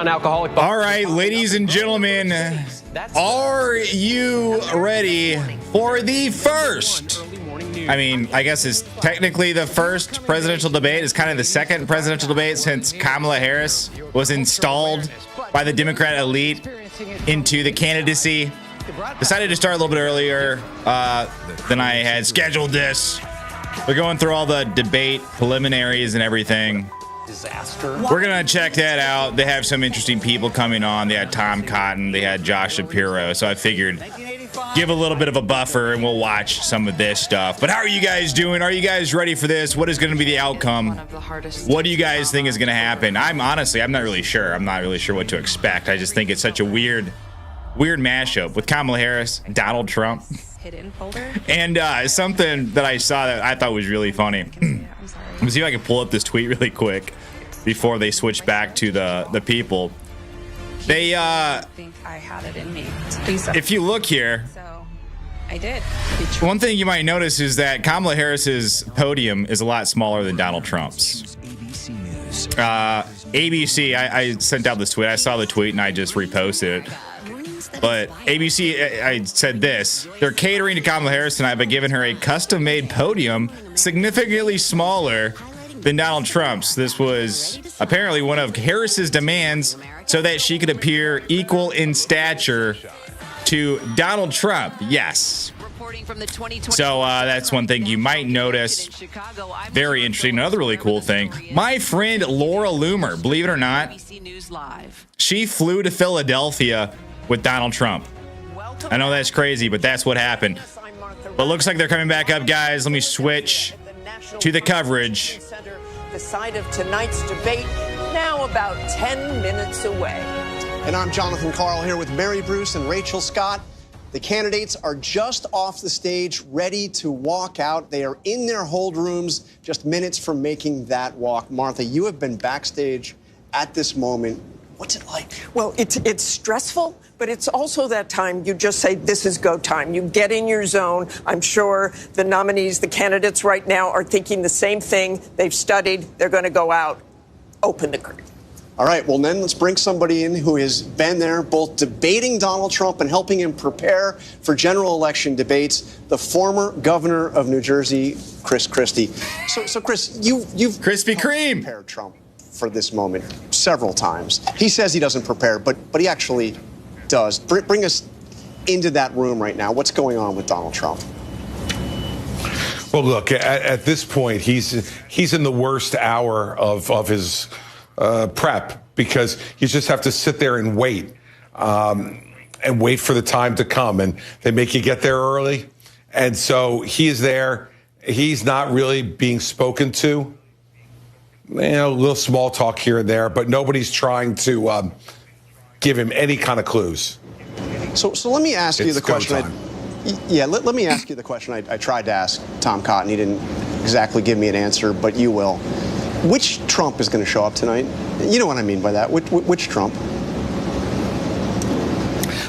Non-alcoholic. All right, ladies and gentlemen, are you ready for the first? I mean, I guess it's technically the first presidential debate. It's kind of the second presidential debate since Kamala Harris was installed by the Democrat elite into the candidacy. Decided to start a little bit earlier than I had scheduled this. We're going through all the debate preliminaries and everything. Disaster. We're gonna check that out. They have some interesting people coming on. They had Tom Cotton, they had Josh Shapiro, so I figured give a little bit of a buffer and we'll watch some of this stuff. But how are you guys doing? Are you guys ready for this? What is going to be the outcome? What do you guys think is going to happen? I'm not really sure. I'm not really sure what to expect. I just think it's such a weird mashup with Kamala Harris, Donald Trump. Hidden folder. And something that I saw that I thought was really funny. I'm sorry. Let me see if I can pull up this tweet really quick before they switch back to the people. They I think I had it in me. Please. If you look here, So I did. one thing you might notice is that Kamala Harris's podium is a lot smaller than Donald Trump's. ABC, I sent out this tweet. I saw the tweet and I just reposted it. But ABC, I said this: they're catering to Kamala Harris tonight by giving her a custom-made podium significantly smaller than Donald Trump's. This was apparently one of Harris's demands so that she could appear equal in stature to Donald Trump. Yes. So that's one thing you might notice. Very interesting. Another really cool thing. My friend Laura Loomer, believe it or not, she flew to Philadelphia with Donald Trump. I know that's crazy, but that's what happened. But looks like they're coming back up, guys. Let me switch to the coverage. The site of tonight's debate, now about 10 minutes away. And I'm Jonathan Carl here with Mary Bruce and Rachel Scott. The candidates are just off the stage, ready to walk out. They are in their hold rooms, just minutes from making that walk. Martha, you have been backstage at this moment. What's it like? Well, it's stressful, but it's also that time you just say, this is go time. You get in your zone. I'm sure the nominees, the candidates right now are thinking the same thing. They've studied. They're going to go out, open the curtain. All right, well, then let's bring somebody in who has been there both debating Donald Trump and helping him prepare for general election debates, the former governor of New Jersey, Christie. So Chris, you've Krispy Kreme prepared Trump for this moment several times. He says he doesn't prepare, but he actually does. Bring us into that room right now. What's going on with Donald Trump? Well, look, at this point, he's in the worst hour of his prep, because you just have to sit there and wait for the time to come, and they make you get there early. And so he is there. He's not really being spoken to. A little small talk here and there, but nobody's trying to give him any kind of clues. So let me ask you the question. Let me ask you the question I tried to ask Tom Cotton. He didn't exactly give me an answer, but you will. Which Trump is going to show up tonight? You know what I mean by that. Which Trump?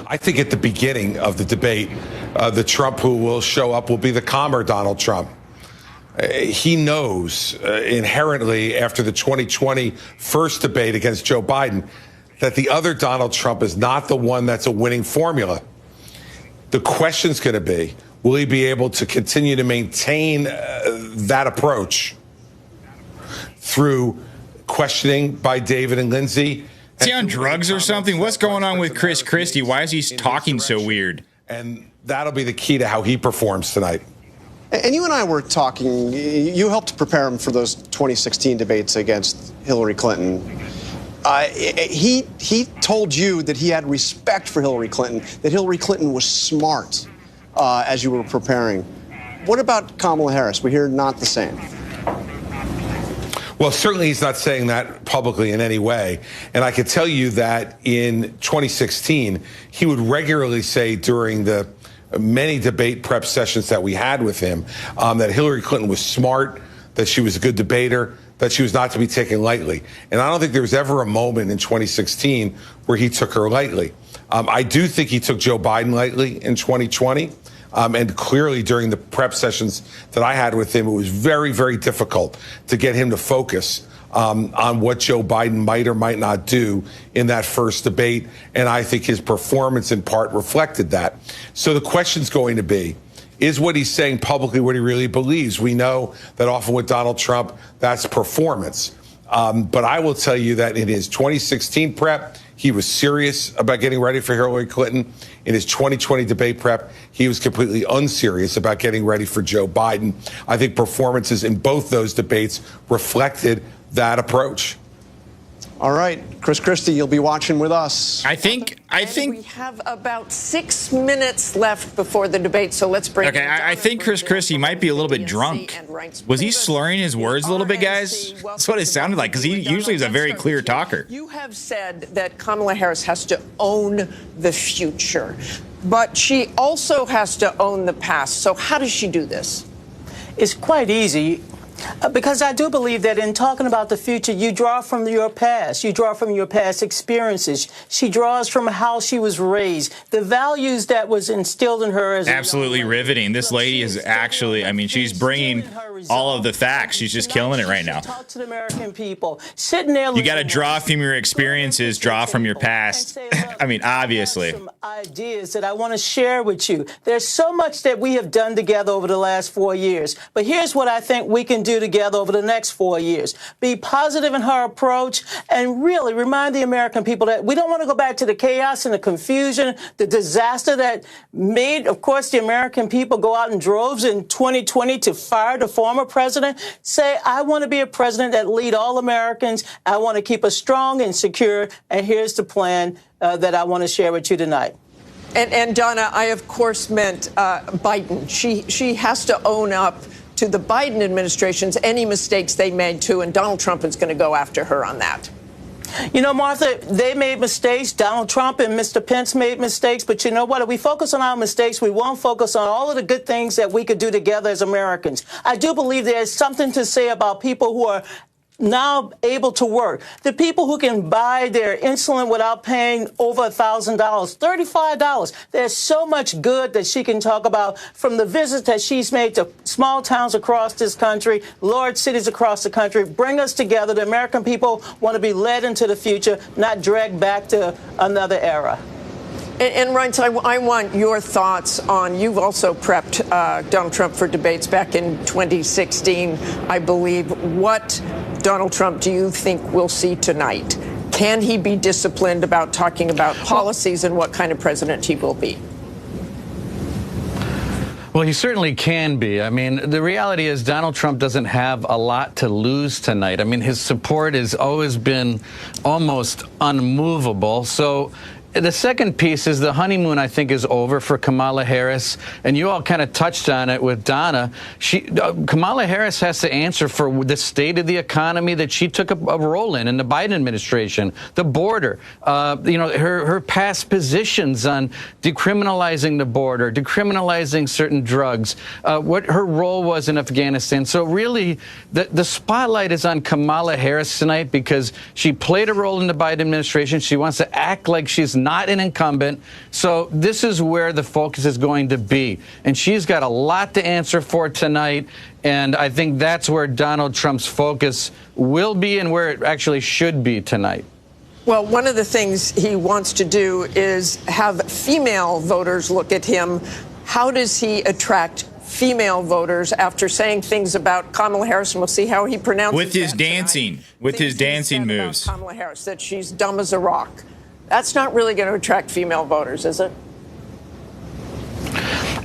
I think at the beginning of the debate, the Trump who will show up will be the calmer Donald Trump. He knows inherently after the 2020 first debate against Joe Biden that the other Donald Trump is not the one that's a winning formula. The question's going to be, will he be able to continue to maintain that approach through questioning by David and Lindsay? Is he on drugs or something? What's going on with Christie? Why is he talking so weird? And that'll be the key to how he performs tonight. And you and I were talking, you helped prepare him for those 2016 debates against Hillary Clinton. He told you that he had respect for Hillary Clinton, that Hillary Clinton was smart as you were preparing. What about Kamala Harris? We hear not the same. Well, certainly he's not saying that publicly in any way. And I can tell you that in 2016, he would regularly say during the many debate prep sessions that we had with him that Hillary Clinton was smart, that she was a good debater, that she was not to be taken lightly. And I don't think there was ever a moment in 2016 where he took her lightly. I do think he took Joe Biden lightly in 2020. And clearly during the prep sessions that I had with him, it was very, very difficult to get him to focus on what Joe Biden might or might not do in that first debate. And I think his performance in part reflected that. So the question's going to be, is what he's saying publicly what he really believes? We know that often with Donald Trump, that's performance. But I will tell you that in his 2016 prep, he was serious about getting ready for Hillary Clinton. In his 2020 debate prep, he was completely unserious about getting ready for Joe Biden. I think performances in both those debates reflected that approach. All right, Christie, you'll be watching with us. I think we have about 6 minutes left before the debate, so let's bring. Okay, I think Christie might be a little bit drunk. Was he slurring his words a little bit, guys? That's what it sounded like, because he usually is a very clear talker. You have said that Kamala Harris has to own the future, but she also has to own the past. So how does she do this? It's quite easy. Because I do believe that in talking about the future, you draw from your past. You draw from your past experiences. She draws from how she was raised, the values that was instilled in her. As absolutely riveting. This lady is actually, I mean, she's bringing all of the facts. She's just killing it right now. Talk to the American people. Sitting there. You got to draw from your experiences, draw from your past. I mean, obviously. Some ideas that I want to share with you. There's so much that we have done together over the last 4 years. But here's what I think we can do together over the next 4 years. Be positive in her approach and really remind the American people that we don't want to go back to the chaos and the confusion, the disaster that made, of course, the American people go out in droves in 2020 to fire the former president. Say, I want to be a president that lead all Americans. I want to keep us strong and secure. And here's the plan that I want to share with you tonight. And Donna, I, of course, meant Biden. She has to own up to the Biden administration's any mistakes they made too, and Donald Trump is going to go after her on that. You know, Martha, they made mistakes. Donald Trump and Mr. Pence made mistakes. But you know what? If we focus on our mistakes, we won't focus on all of the good things that we could do together as Americans. I do believe there's something to say about people who are now able to work. The people who can buy their insulin without paying over $1,000, $35. There's so much good that she can talk about from the visits that she's made to small towns across this country, large cities across the country. Bring us together. The American people want to be led into the future, not dragged back to another era. And Reince, I want your thoughts on, you've also prepped Donald Trump for debates back in 2016, I believe. What Donald Trump do you think we'll see tonight? Can he be disciplined about talking about policies and what kind of president he will be? Well, he certainly can be. I mean, the reality is Donald Trump doesn't have a lot to lose tonight. I mean, his support has always been almost unmovable. So the second piece is the honeymoon, I think, is over for Kamala Harris. And you all kind of touched on it with Donna. Kamala Harris has to answer for the state of the economy that she took a role in the Biden administration, the border, her past positions on decriminalizing the border, decriminalizing certain drugs, what her role was in Afghanistan. So really, the spotlight is on Kamala Harris tonight because she played a role in the Biden administration. She wants to act like she's not an incumbent. So this is where the focus is going to be. And she's got a lot to answer for tonight. And I think that's where Donald Trump's focus will be and where it actually should be tonight. Well, one of the things he wants to do is have female voters look at him. How does he attract female voters after saying things about Kamala Harris? And we'll see how he pronounces with his dancing, tonight. with his dancing moves. Kamala Harris, that she's dumb as a rock. That's not really going to attract female voters, is it?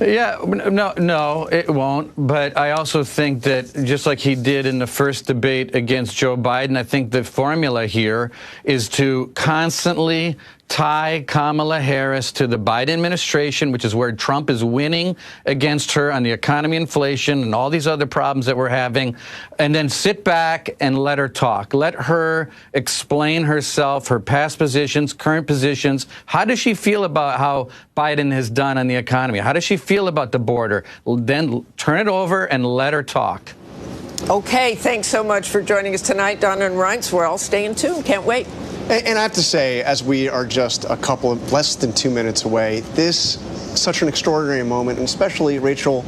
Yeah, no, it won't. But I also think that just like he did in the first debate against Joe Biden, I think the formula here is to constantly tie Kamala Harris to the Biden administration, which is where Trump is winning against her on the economy, inflation, and all these other problems that we're having, and then sit back and let her talk. Let her explain herself, her past positions, current positions. How does she feel about how Biden has done on the economy? How does she feel about the border? Then turn it over and let her talk. Okay, thanks so much for joining us tonight, Donna and Reince. We're all staying tuned. Can't wait. And I have to say, as we are just less than 2 minutes away, this is such an extraordinary moment, and especially, Rachel,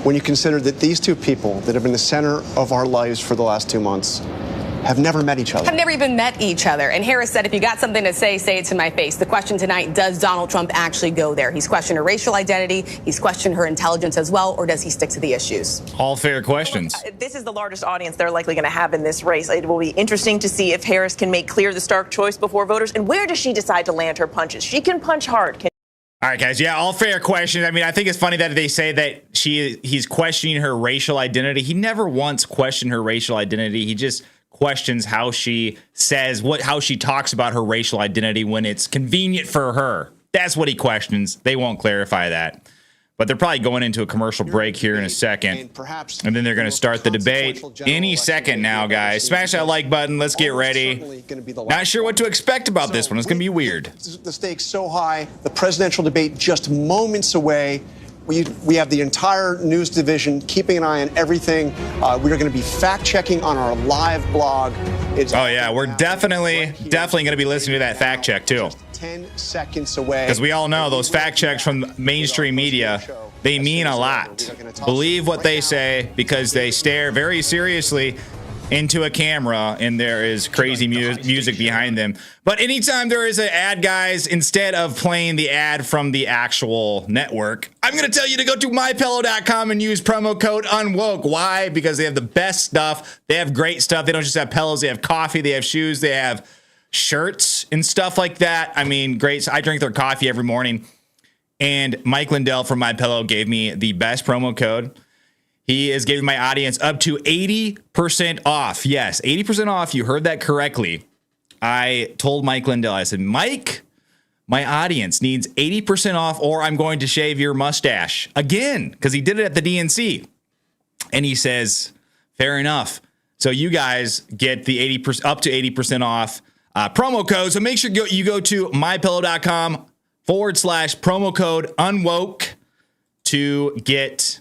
when you consider that these two people that have been the center of our lives for the last 2 months have never met each other. Have never even met each other. And Harris said, if you got something to say it to my face. The question tonight, does Donald Trump actually go there? He's questioned her racial identity. He's questioned her intelligence as well. Or does he stick to the issues? All fair questions. This is the largest audience they're likely going to have in this race. It will be interesting to see if Harris can make clear the stark choice before voters. And where does she decide to land her punches? She can punch hard. All right, guys. Yeah, all fair questions. I mean, I think it's funny that they say that he's questioning her racial identity. He never once questioned her racial identity. He just questions how she says how she talks about her racial identity when it's convenient for her. That's what he questions. They won't clarify that. But they're probably going into a commercial break here in a second. And then they're going to start the debate any second now, guys. Smash that like button. Let's get ready. Not sure what to expect about this one. It's going to be weird. The stakes so high. The presidential debate just moments away. We have the entire news division keeping an eye on everything. We're going to be fact-checking on our live blog. Oh, yeah. We're definitely going to be listening to that fact check, too. 10 seconds away. Because we all know those fact checks from mainstream media, they mean a lot. Believe what they say because they stare very seriously into a camera and there is crazy music behind them. But anytime there is an ad, guys, instead of playing the ad from the actual network, I'm going to tell you to go to mypillow.com and use promo code UNWOKE. Why? Because they have the best stuff. They have great stuff. They don't just have pillows. They have coffee. They have shoes. They have shirts and stuff like that. I mean, great. I drink their coffee every morning. And Mike Lindell from MyPillow gave me the best promo code. He is giving my audience up to 80% off. Yes, 80% off. You heard that correctly. I told Mike Lindell, I said, Mike, my audience needs 80% off or I'm going to shave your mustache again, because he did it at the DNC. And he says, fair enough. So you guys get the 80% up to 80% off promo code. So make sure you go to mypillow.com/promo code UNWOKE to get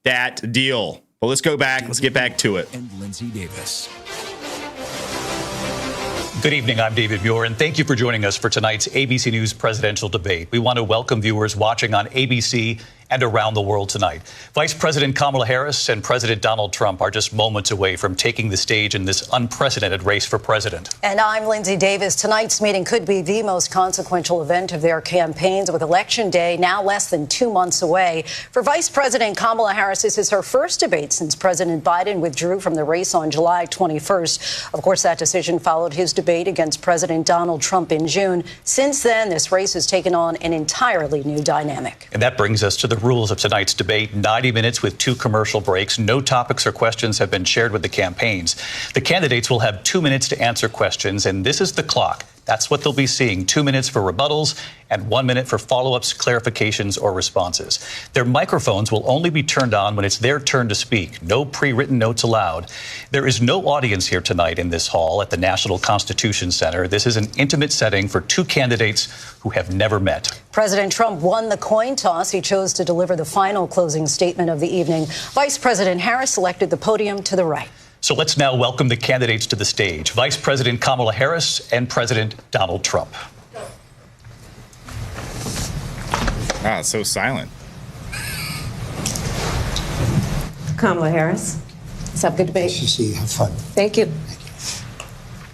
that deal. Well, let's go back. Let's get back to it. And Lindsay Davis. Good evening. I'm David Muir, and thank you for joining us for tonight's ABC News presidential debate. We want to welcome viewers watching on ABC and around the world tonight. Vice President Kamala Harris and President Donald Trump are just moments away from taking the stage in this unprecedented race for president. And I'm Lindsay Davis. Tonight's meeting could be the most consequential event of their campaigns, with Election Day now less than 2 months away. For Vice President Kamala Harris, this is her first debate since President Biden withdrew from the race on July 21st. Of course, that decision followed his debate against President Donald Trump in June. Since then, this race has taken on an entirely new dynamic. And that brings us to the rules of tonight's debate. 90 minutes with 2 commercial breaks. No topics or questions have been shared with the campaigns. The candidates will have 2 minutes to answer questions, and this is the clock. That's what they'll be seeing. 2 minutes for rebuttals and 1 minute for follow-ups, clarifications, or responses. Their microphones will only be turned on when it's their turn to speak. No pre-written notes allowed. There is no audience here tonight in this hall at the National Constitution Center. This is an intimate setting for 2 candidates who have never met. President Trump won the coin toss. He chose to deliver the final closing statement of the evening. Vice President Harris selected the podium to the right. So let's now welcome the candidates to the stage. Vice President Kamala Harris and President Donald Trump. Wow, it's so silent. Kamala Harris. Let's have a good debate. Nice to see you. Have fun. Thank you.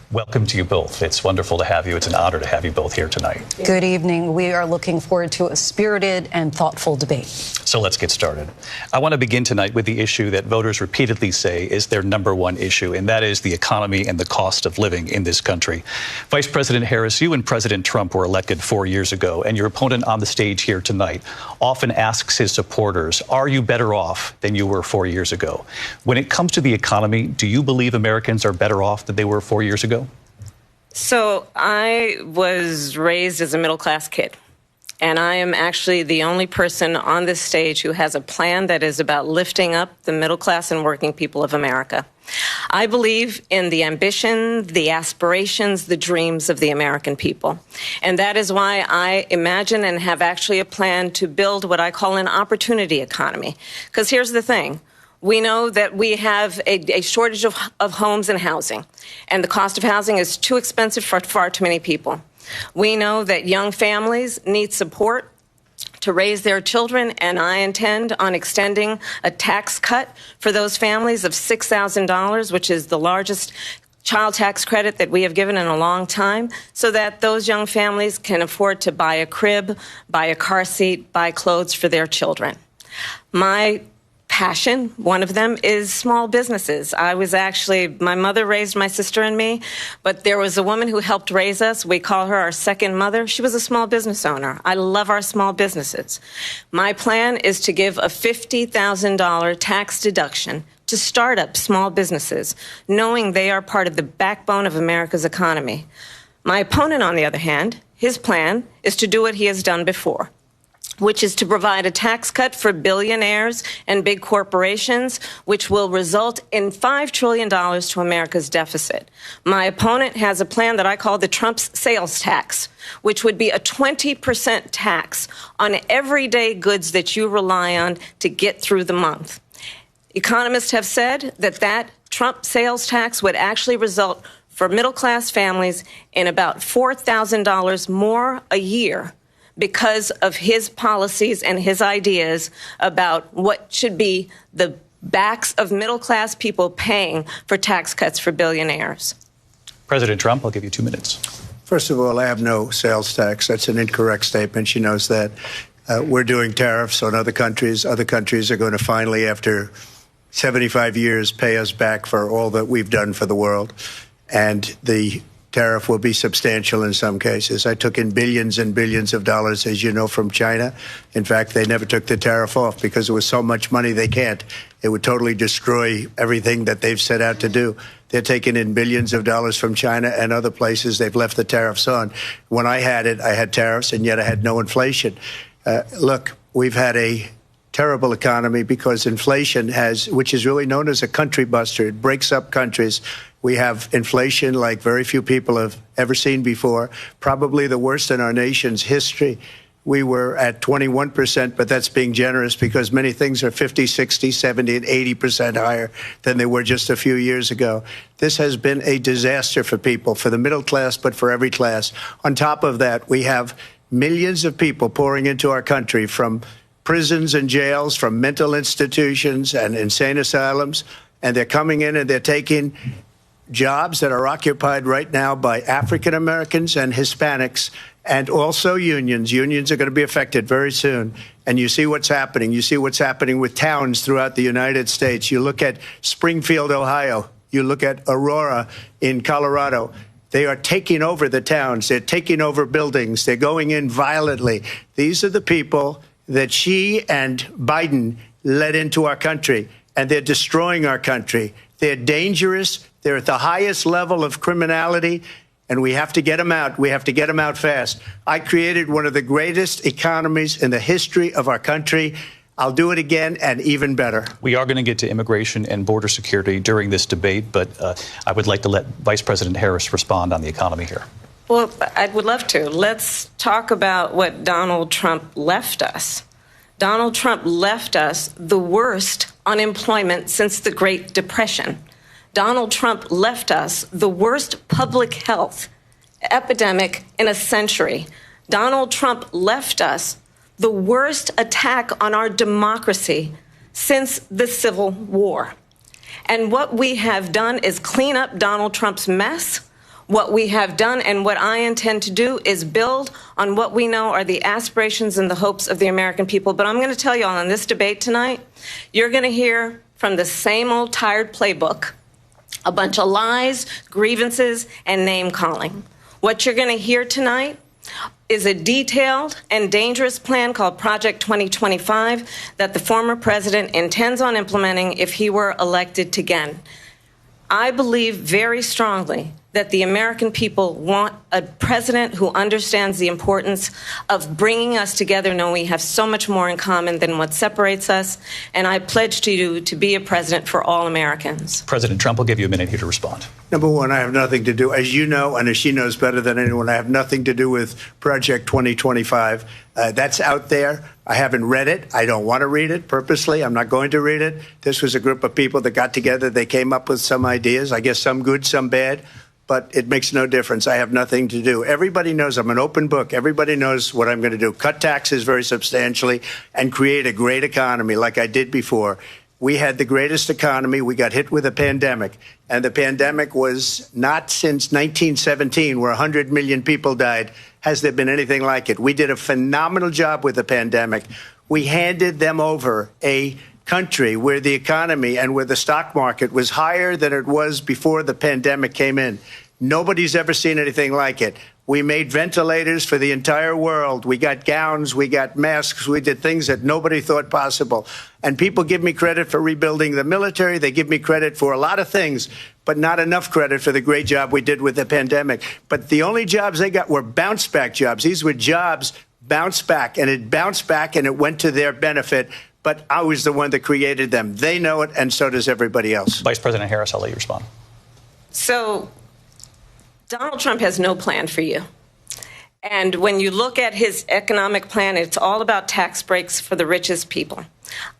Welcome to you both. It's wonderful to have you. It's an honor to have you both here tonight. Good evening. We are looking forward to a spirited and thoughtful debate. So let's get started. I want to begin tonight with the issue that voters repeatedly say is their number one issue, and that is the economy and the cost of living in this country. Vice President Harris, you and President Trump were elected 4 years ago, and your opponent on the stage here tonight often asks his supporters, are you better off than you were 4 years ago? When it comes to the economy, do you believe Americans are better off than they were 4 years ago? So I was raised as a middle-class kid, and I am actually the only person on this stage who has a plan that is about lifting up the middle class and working people of America. I believe in the ambition, the aspirations, the dreams of the American people. And that is why I imagine and have actually a plan to build what I call an opportunity economy. Because here's the thing. We know that we have a shortage of homes and housing, and the cost of housing is too expensive for far too many people. We know that young families need support to raise their children, and I intend on extending a tax cut for those families of $6,000, which is the largest child tax credit that we have given in a long time so that those young families can afford to buy a crib, buy a car seat, buy clothes for their children. My passion, one of them, is small businesses. My mother raised my sister and me, but there was a woman who helped raise us. We call her our second mother. She was a small business owner. I love our small businesses. My plan is to give a $50,000 tax deduction to start up small businesses, knowing they are part of the backbone of America's economy. My opponent, on the other hand, his plan is to do what he has done before, which is to provide a tax cut for billionaires and big corporations, which will result in $5 trillion to America's deficit. My opponent has a plan that I call the Trump's sales tax, which would be a 20% tax on everyday goods that you rely on to get through the month. Economists have said that Trump sales tax would actually result for middle-class families in about $4,000 more a year because of his policies and his ideas about what should be the backs of middle-class people paying for tax cuts for billionaires. President Trump, I'll give you 2 minutes. First of all, I have no sales tax. That's an incorrect statement. She knows that. We're doing tariffs on other countries. Other countries are going to finally, after 75 years, pay us back for all that we've done for the world. And the tariff will be substantial in some cases. I took in billions and billions of dollars, as you know, from China. In fact, they never took the tariff off because it was so much money they can't. It would totally destroy everything that they've set out to do. They're taking in billions of dollars from China and other places. They've left the tariffs on. When I had tariffs, and yet I had no inflation. Look, we've had a terrible economy because inflation which is really known as a country buster. It breaks up countries. We have inflation like very few people have ever seen before, probably the worst in our nation's history. We were at 21%, but that's being generous because many things are 50, 60, 70, and 80% higher than they were just a few years ago. This has been a disaster for people, for the middle class, but for every class. On top of that, we have millions of people pouring into our country from prisons and jails, from mental institutions and insane asylums, and they're coming in and they're taking jobs that are occupied right now by African Americans and Hispanics, and also unions. Unions are going to be affected very soon. And you see what's happening. You see what's happening with towns throughout the United States. You look at Springfield, Ohio. You look at Aurora in Colorado. They are taking over the towns. They're taking over buildings. They're going in violently. These are the people that Xi and Biden led into our country, and they're destroying our country. They're dangerous. They're at the highest level of criminality, and we have to get them out. We have to get them out fast. I created one of the greatest economies in the history of our country. I'll do it again and even better. We are going to get to immigration and border security during this debate, but I would like to let Vice President Harris respond on the economy here. Well, I would love to. Let's talk about what Donald Trump left us. Donald Trump left us the worst unemployment since the Great Depression. Donald Trump left us the worst public health epidemic in a century. Donald Trump left us the worst attack on our democracy since the Civil War. And what we have done is clean up Donald Trump's mess. What we have done and what I intend to do is build on what we know are the aspirations and the hopes of the American people. But I'm going to tell you all, on this debate tonight, you're going to hear from the same old tired playbook, a bunch of lies, grievances, and name-calling. What you're going to hear tonight is a detailed and dangerous plan called Project 2025 that the former president intends on implementing if he were elected again. I believe very strongly that the American people want a president who understands the importance of bringing us together, knowing we have so much more in common than what separates us. And I pledge to you to be a president for all Americans. President Trump will give you a minute here to respond. Number one, I have nothing to do, as you know, and as she knows better than anyone, I have nothing to do with Project 2025. That's out there. I haven't read it. I don't want to read it purposely. I'm not going to read it. This was a group of people that got together. They came up with some ideas, I guess some good, some bad, but it makes no difference. I have nothing to do. Everybody knows I'm an open book. Everybody knows what I'm going to do. Cut taxes very substantially and create a great economy like I did before. We had the greatest economy. We got hit with a pandemic. And the pandemic was not since 1917, where 100 million people died, has there been anything like it. We did a phenomenal job with the pandemic. We handed them over a country where the economy and where the stock market was higher than it was before the pandemic came in. Nobody's ever seen anything like it. We made ventilators for the entire world. We got gowns, we got masks, we did things that nobody thought possible. And people give me credit for rebuilding the military. They give me credit for a lot of things, but not enough credit for the great job we did with the pandemic. But the only jobs they got were bounce back jobs. These were jobs bounced back, and it bounced back and it went to their benefit. But I was the one that created them. They know it, and so does everybody else. Vice President Harris, I'll let you respond. So Donald Trump has no plan for you. And when you look at his economic plan, it's all about tax breaks for the richest people.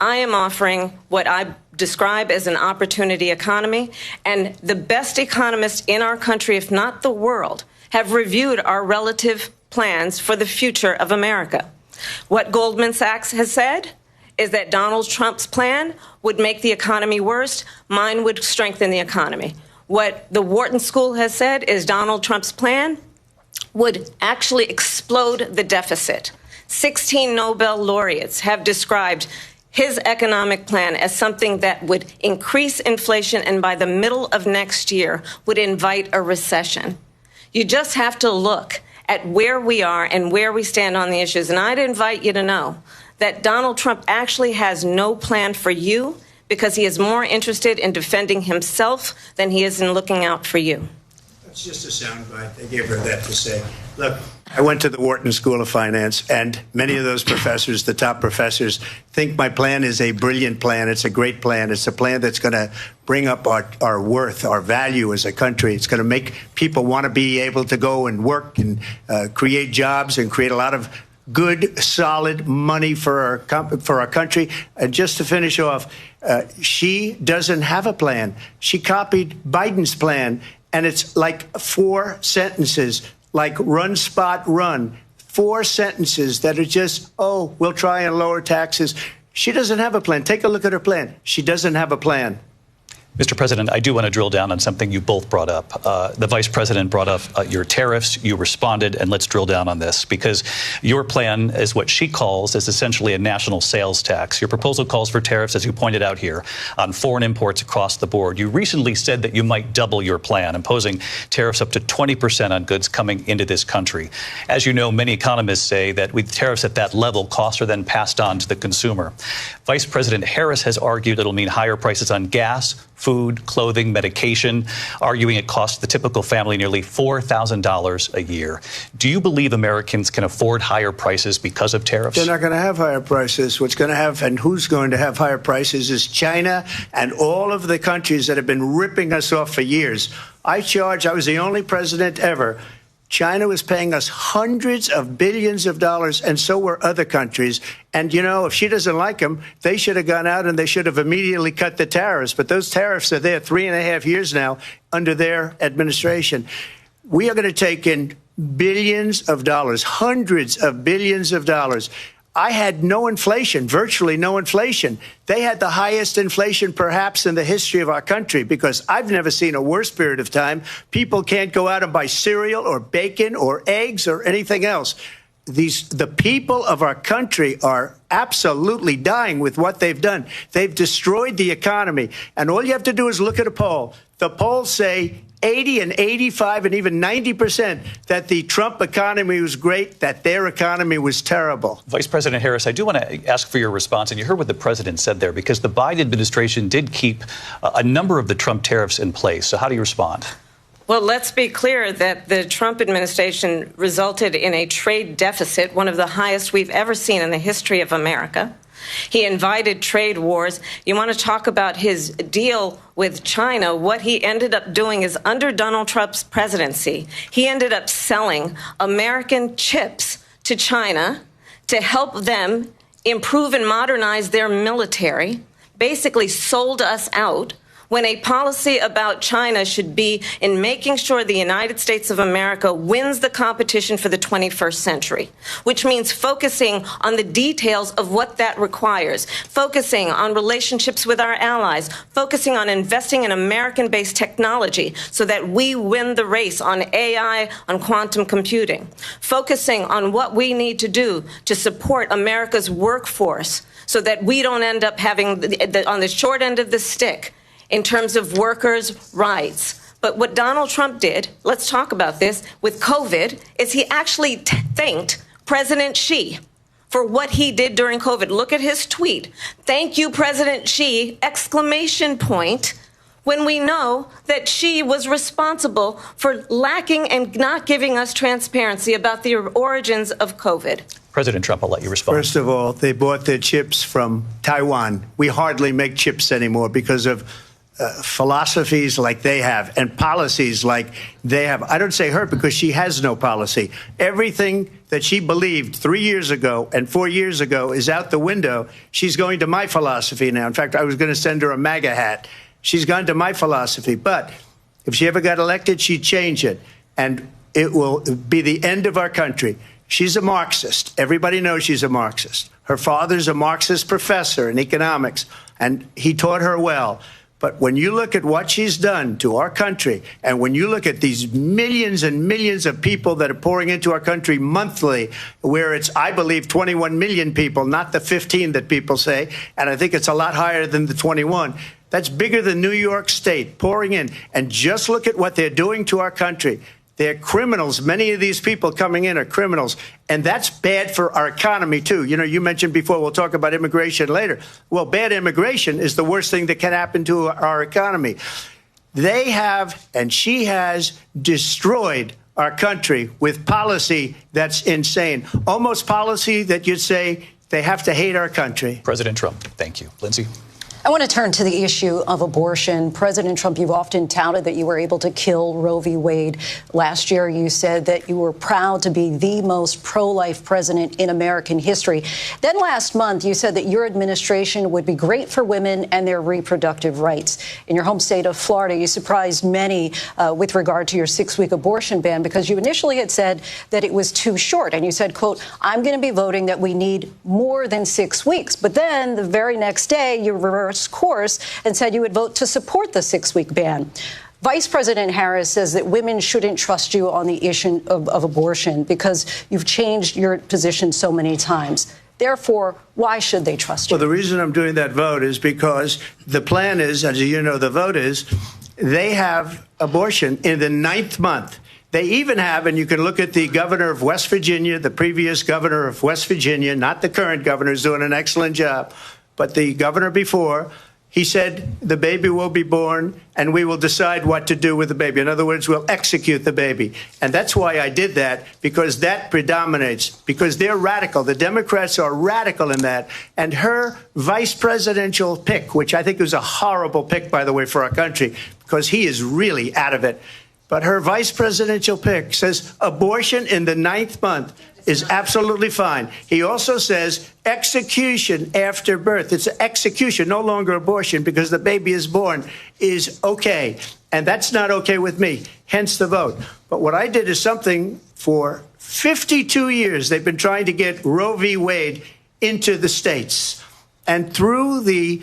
I am offering what I describe as an opportunity economy, and the best economists in our country, if not the world, have reviewed our relative plans for the future of America. What Goldman Sachs has said is that Donald Trump's plan would make the economy worse. Mine would strengthen the economy. What the Wharton School has said is Donald Trump's plan would actually explode the deficit. 16 Nobel laureates have described his economic plan as something that would increase inflation and by the middle of next year would invite a recession. You just have to look at where we are and where we stand on the issues. And I'd invite you to know that Donald Trump actually has no plan for you because he is more interested in defending himself than he is in looking out for you. That's just a soundbite. They gave her that to say. Look, I went to the Wharton School of Finance, and many of those professors, the top professors, think my plan is a brilliant plan. It's a great plan. It's a plan that's going to bring up our worth, our value as a country. It's going to make people want to be able to go and work and create jobs and create a lot of good, solid money for our country. And just to finish off, she doesn't have a plan. She copied Biden's plan, and it's like 4 sentences, like run, spot, run. 4 sentences that are just, oh, we'll try and lower taxes. She doesn't have a plan. Take a look at her plan. She doesn't have a plan. Mr. President, I do want to drill down on something you both brought up. The Vice President brought up your tariffs. You responded, and let's drill down on this, because your plan is what she calls is essentially a national sales tax. Your proposal calls for tariffs, as you pointed out here, on foreign imports across the board. You recently said that you might double your plan, imposing tariffs up to 20% on goods coming into this country. As you know, many economists say that with tariffs at that level, costs are then passed on to the consumer. Vice President Harris has argued it'll mean higher prices on gas, food, clothing, medication, arguing it costs the typical family nearly $4,000 a year. Do you believe Americans can afford higher prices because of tariffs? They're not going to have higher prices. What's going to have, and who's going to have higher prices, is China and all of the countries that have been ripping us off for years. I was the only president ever. China was paying us hundreds of billions of dollars, and so were other countries. And, you know, if she doesn't like them, they should have gone out and they should have immediately cut the tariffs. But those tariffs are there 3.5 years now under their administration. We are going to take in billions of dollars, hundreds of billions of dollars. I had no inflation, virtually no inflation. They had the highest inflation perhaps in the history of our country, because I've never seen a worse period of time. People can't go out and buy cereal or bacon or eggs or anything else. The people of our country are absolutely dying with what they've done. They've destroyed the economy. And all you have to do is look at a poll. The polls say 80 and 85 and even 90% that the Trump economy was great, that their economy was terrible. Vice President Harris, I do want to ask for your response. And you heard what the president said there, because the Biden administration did keep a number of the Trump tariffs in place. So how do you respond? Well, let's be clear that the Trump administration resulted in a trade deficit, one of the highest we've ever seen in the history of America. He invited trade wars. You want to talk about his deal with China? What he ended up doing is, under Donald Trump's presidency, he ended up selling American chips to China to help them improve and modernize their military, basically sold us out. when a policy about China should be in making sure the United States of America wins the competition for the 21st century, which means focusing on the details of what that requires, focusing on relationships with our allies, focusing on investing in American-based technology so that we win the race on AI, on quantum computing, focusing on what we need to do to support America's workforce so that we don't end up having on the short end of the stick in terms of workers' rights. But what Donald Trump did, let's talk about this, with COVID, is he actually thanked President Xi for what he did during COVID. Look at his tweet. Thank you, President Xi, exclamation point, when we know that Xi was responsible for lacking and not giving us transparency about the origins of COVID. President Trump, I'll let you respond. First of all, they bought their chips from Taiwan. We hardly make chips anymore because of philosophies like they have and policies like they have. I don't say her because she has no policy. Everything that she believed 3 years ago and 4 years ago is out the window. She's going to my philosophy now. In fact, I was going to send her a MAGA hat. She's gone to my philosophy. But if she ever got elected, she'd change it. And it will be the end of our country. She's a Marxist. Everybody knows she's a Marxist. Her father's a Marxist professor in economics, and he taught her well. But when you look at what she's done to our country, and when you look at these millions and millions of people that are pouring into our country monthly, where it's, I believe, 21 million people, not the 15 that people say, and I think it's a lot higher than the 21. That's bigger than New York State pouring in. And just look at what they're doing to our country. They're criminals. Many of these people coming in are criminals. And that's bad for our economy, too. You know, you mentioned before, we'll talk about immigration later. Well, bad immigration is the worst thing that can happen to our economy. They have, and she has, destroyed our country with policy that's insane. Almost policy that you'd say they have to hate our country. President Trump, thank you. Lindsay? I want to turn to the issue of abortion. President Trump, you've often touted that you were able to kill Roe v. Wade. Last year, you said that you were proud to be the most pro-life president in American history. Then last month, you said that your administration would be great for women and their reproductive rights. In your home state of Florida, you surprised many with regard to your 6-week abortion ban because you initially had said that it was too short. And you said, quote, I'm going to be voting that we need more than 6 weeks. But then the very next day, you reversed course and said you would vote to support the 6-week ban. Vice President Harris says that women shouldn't trust you on the issue of abortion because you've changed your position so many times. Therefore, why should they trust you? Well, the reason I'm doing that vote is because the plan is, as you know, the vote is, they have abortion in the 9th month. They even have, and you can look at the governor of West Virginia, the previous governor of West Virginia, not the current governor, is doing an excellent job. But the governor before, he said the baby will be born and we will decide what to do with the baby. In other words, we'll execute the baby. And that's why I did that, because that predominates, because they're radical. The Democrats are radical in that. And her vice presidential pick, which I think was a horrible pick, by the way, for our country, because he is really out of it. But her vice presidential pick says abortion in the 9th month is absolutely fine. He also says execution after birth. It's execution, no longer abortion, because the baby is born, is okay. And that's not okay with me, hence the vote. But what I did is something for 52 years. They've been trying to get Roe v. Wade into the states. And through the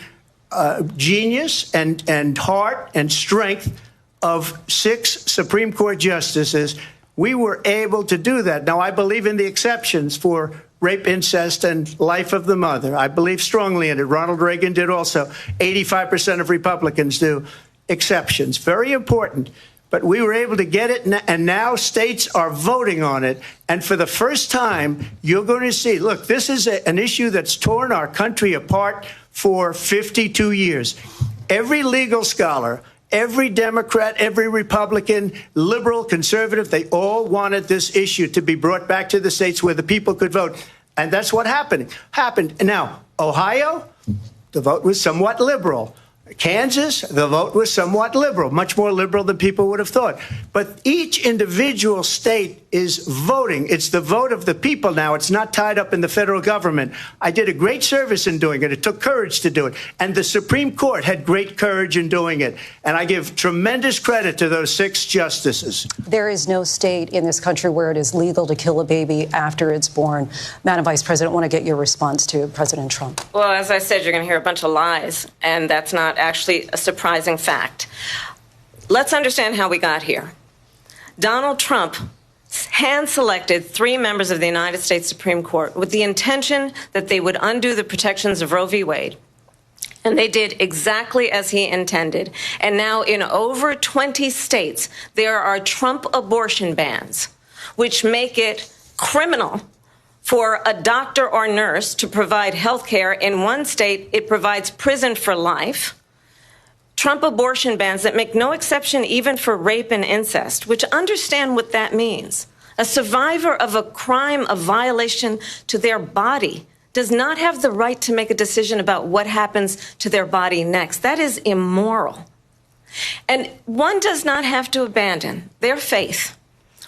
genius and heart and strength of 6 Supreme Court justices, we were able to do that. Now, I believe in the exceptions for rape, incest, and life of the mother. I believe strongly in it. Ronald Reagan did also. 85% of Republicans do. Exceptions. Very important. But we were able to get it, and now states are voting on it. And for the first time, you're going to see, look, this is an issue that's torn our country apart for 52 years. Every legal scholar, every Democrat, every Republican, liberal, conservative, they all wanted this issue to be brought back to the states where the people could vote. And that's what happened. Now, Ohio, the vote was somewhat liberal. Kansas, the vote was somewhat liberal, much more liberal than people would have thought. But each individual state is voting. It's the vote of the people now. It's not tied up in the federal government. I did a great service in doing it. It took courage to do it. And the Supreme Court had great courage in doing it. And I give tremendous credit to those 6 justices. There is no state in this country where it is legal to kill a baby after it's born. Madam Vice President, I want to get your response to President Trump. Well, as I said, you're going to hear a bunch of lies, and that's not actually a surprising fact. Let's understand how we got here. Donald Trump hand-selected 3 members of the United States Supreme Court with the intention that they would undo the protections of Roe v. Wade. And they did exactly as he intended. And now in over 20 states, there are Trump abortion bans, which make it criminal for a doctor or nurse to provide health care. In one state, it provides prison for life. Trump abortion bans that make no exception even for rape and incest, which understand what that means. A survivor of a crime, a violation to their body, does not have the right to make a decision about what happens to their body next. That is immoral. And one does not have to abandon their faith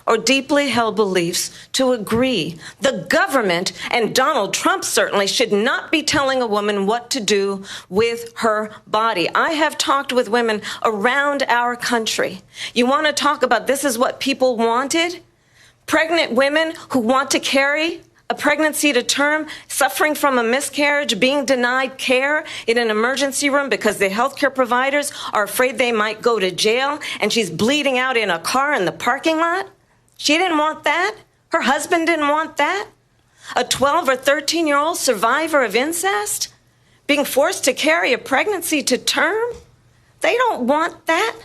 or deeply held beliefs to agree. The government, and Donald Trump certainly, should not be telling a woman what to do with her body. I have talked with women around our country. You want to talk about this is what people wanted? Pregnant women who want to carry a pregnancy to term, suffering from a miscarriage, being denied care in an emergency room because the healthcare providers are afraid they might go to jail, and she's bleeding out in a car in the parking lot. She didn't want that. Her husband didn't want that. A 12 or 13-year-old survivor of incest being forced to carry a pregnancy to term. They don't want that.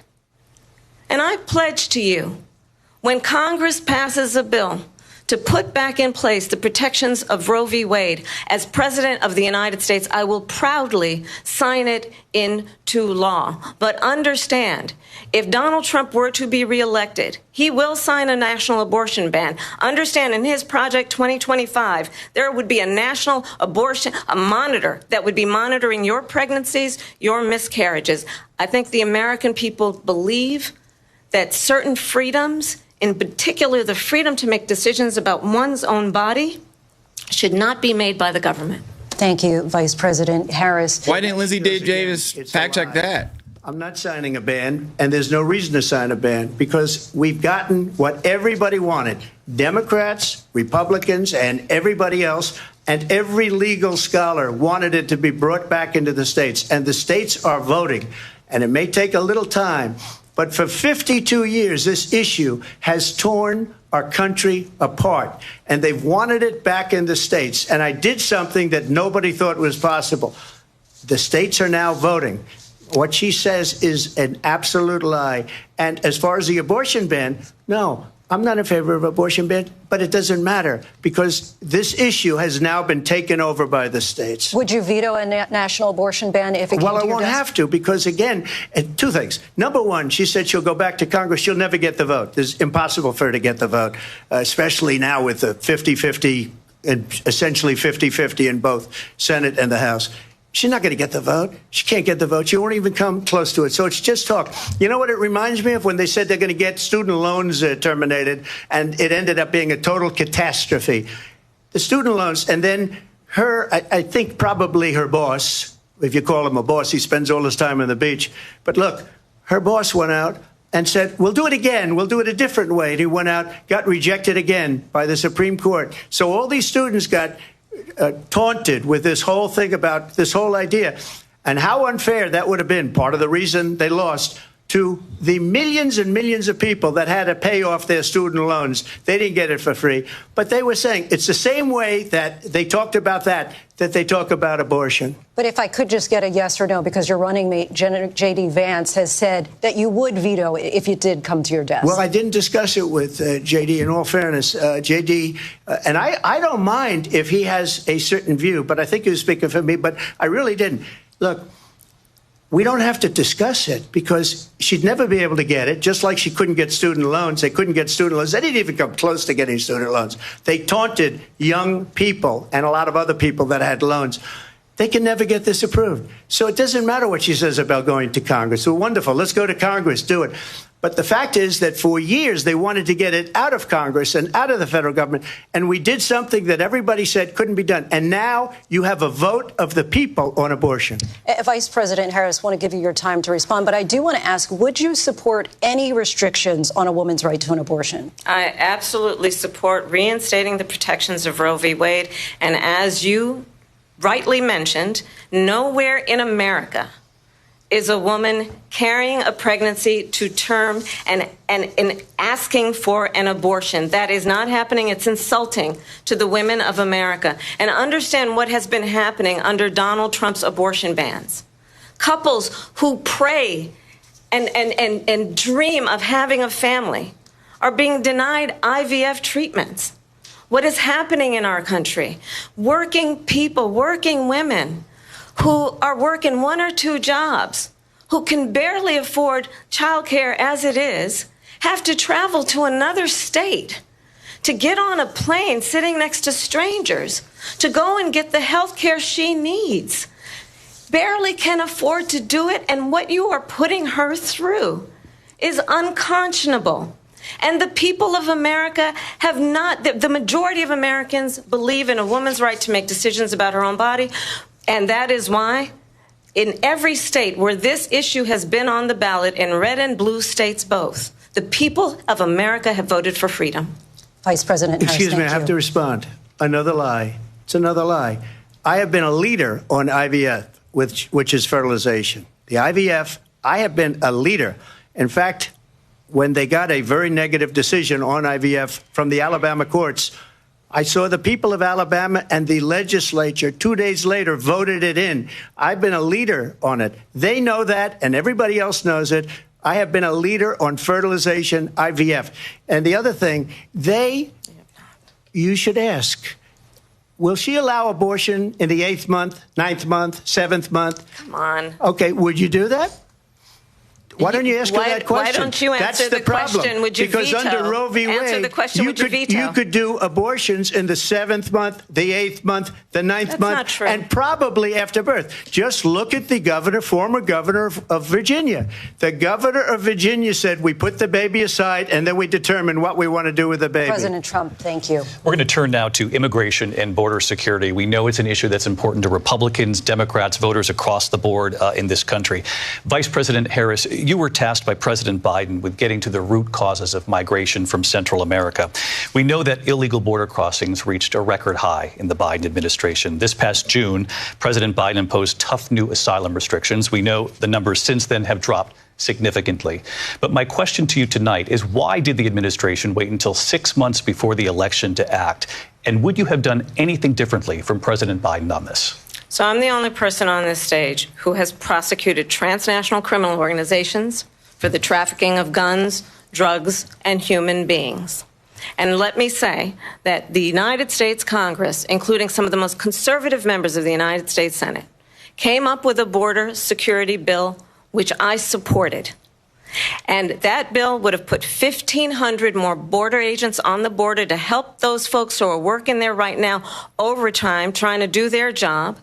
And I pledge to you, when Congress passes a bill to put back in place the protections of Roe v. Wade, as President of the United States, I will proudly sign it into law. But understand, if Donald Trump were to be reelected, he will sign a national abortion ban. Understand, in his Project 2025, there would be a national abortion, a monitor that would be monitoring your pregnancies, your miscarriages. I think the American people believe that certain freedoms, in particular the freedom to make decisions about one's own body, should not be made by the government. Thank you, Vice President Harris. Why didn't Lindsey Davis fact check that? I'm not signing a ban, and there's no reason to sign a ban, because we've gotten what everybody wanted. Democrats, Republicans, and everybody else, and every legal scholar wanted it to be brought back into the states. And the states are voting. And it may take a little time, but for 52 years, this issue has torn our country apart, and they've wanted it back in the states. And I did something that nobody thought was possible. The states are now voting. What she says is an absolute lie. And as far as the abortion ban, no, I'm not in favor of abortion ban, but it doesn't matter, because this issue has now been taken over by the states. Would you veto a national abortion ban if it came to your desk? Well, I won't have to, because, again, 2 things. Number one, she said she'll go back to Congress. She'll never get the vote. It's impossible for her to get the vote, especially now with the 50-50, and essentially 50-50 in both Senate and the House. She's not going to get the vote. She can't get the vote. She won't even come close to it. So it's just talk. You know what it reminds me of? When they said they're going to get student loans terminated, and it ended up being a total catastrophe. The student loans, and then I think probably her boss, if you call him a boss, he spends all his time on the beach. But look, her boss went out and said, we'll do it again. We'll do it a different way. And he went out, got rejected again by the Supreme Court. So all these students got taunted with this whole thing about this whole idea, and how unfair that would have been. Part of the reason they lost to the millions and millions of people that had to pay off their student loans. They didn't get it for free, but they were saying it's the same way that they talked about that they talk about abortion. But if I could just get a yes or no, because your running mate, J.D. Vance, has said that you would veto it if it did come to your desk. Well, I didn't discuss it with J.D. in all fairness. J.D., and I don't mind if he has a certain view, but I think he was speaking for me, but I really didn't. Look, we don't have to discuss it, because she'd never be able to get it, just like she couldn't get student loans. They couldn't get student loans. They didn't even come close to getting student loans. They taunted young people and a lot of other people that had loans. They can never get this approved. So it doesn't matter what she says about going to Congress. So wonderful. Let's go to Congress. Do it. But the fact is that for years they wanted to get it out of Congress and out of the federal government. And we did something that everybody said couldn't be done. And now you have a vote of the people on abortion. Vice President Harris, I want to give you your time to respond. But I do want to ask, would you support any restrictions on a woman's right to an abortion? I absolutely support reinstating the protections of Roe v. Wade. And as you rightly mentioned, nowhere in America is a woman carrying a pregnancy to term and asking for an abortion. That is not happening. It's insulting to the women of America. And understand what has been happening under Donald Trump's abortion bans. Couples who pray and dream of having a family are being denied IVF treatments. What is happening in our country? Working people, working women who are working 1 or 2 jobs, who can barely afford childcare as it is, have to travel to another state to get on a plane sitting next to strangers to go and get the health care she needs. Barely can afford to do it, and what you are putting her through is unconscionable. And the people of America have not, the majority of Americans believe in a woman's right to make decisions about her own body. And that is why in every state where this issue has been on the ballot, in red and blue states both, the people of America have voted for freedom. Vice President Harris, excuse me, I have to respond. Another lie. It's another lie. I have been a leader on IVF, which is fertilization. The IVF, I have been a leader. In fact, when they got a very negative decision on IVF from the Alabama courts, I saw the people of Alabama and the legislature 2 days later voted it in. I've been a leader on it. They know that, and everybody else knows it. I have been a leader on fertilization, IVF. And the other thing, you should ask, will she allow abortion in the 8th month, 9th month, 7th month? Come on. Okay, would you do that? Why don't you ask her that question? Why don't you answer the question? Would you because veto? Under Roe v. Answer Wade, the question. Would you veto? You could do abortions in the 7th month, the 8th month, the 9th That's month, not true. and probably after birth. Just look at the governor, former governor of Virginia. The governor of Virginia said we put the baby aside and then we determine what we want to do with the baby. President Trump, thank you. We're going to turn now to immigration and border security. We know it's an issue that's important to Republicans, Democrats, voters across the board in this country. Vice President Harris, you were tasked by President Biden with getting to the root causes of migration from Central America. We know that illegal border crossings reached a record high in the Biden administration. This past June, President Biden imposed tough new asylum restrictions. We know the numbers since then have dropped significantly. But my question to you tonight is, why did the administration wait until 6 months before the election to act? And would you have done anything differently from President Biden on this? So I'm the only person on this stage who has prosecuted transnational criminal organizations for the trafficking of guns, drugs, and human beings. And let me say that the United States Congress, including some of the most conservative members of the United States Senate, came up with a border security bill, which I supported. And that bill would have put 1,500 more border agents on the border to help those folks who are working there right now overtime, trying to do their job.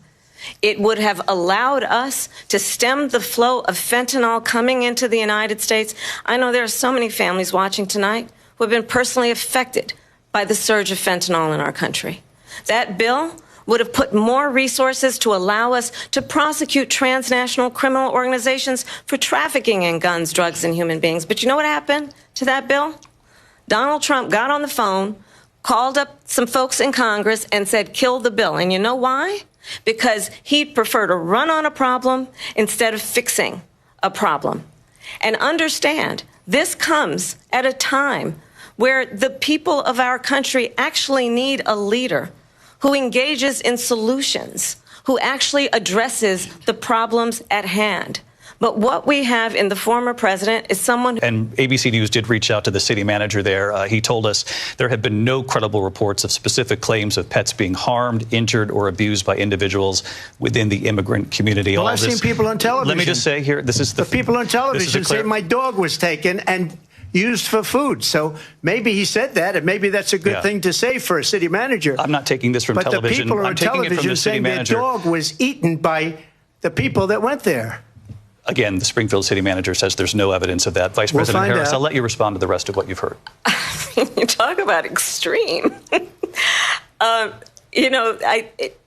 It would have allowed us to stem the flow of fentanyl coming into the United States. I know there are so many families watching tonight who have been personally affected by the surge of fentanyl in our country. That bill would have put more resources to allow us to prosecute transnational criminal organizations for trafficking in guns, drugs, and human beings. But you know what happened to that bill? Donald Trump got on the phone, called up some folks in Congress, and said, kill the bill. And you know why? Because he'd prefer to run on a problem instead of fixing a problem. And understand, this comes at a time where the people of our country actually need a leader who engages in solutions, who actually addresses the problems at hand. But what we have in the former president is someone... And ABC News did reach out to the city manager there. He told us there have been no credible reports of specific claims of pets being harmed, injured, or abused by individuals within the immigrant community. Well, I've seen people on television. Let me just say here, this is the people on television say my dog was taken and used for food. So maybe he said that, and maybe that's a good thing to say for a city manager. I'm not taking this from television. But the people I'm on taking it from television the city saying manager. their dog was eaten by the people that went there. Again, the Springfield city manager says there's no evidence of that. Vice President Harris, I'll let you respond to the rest of what you've heard. You talk about extreme.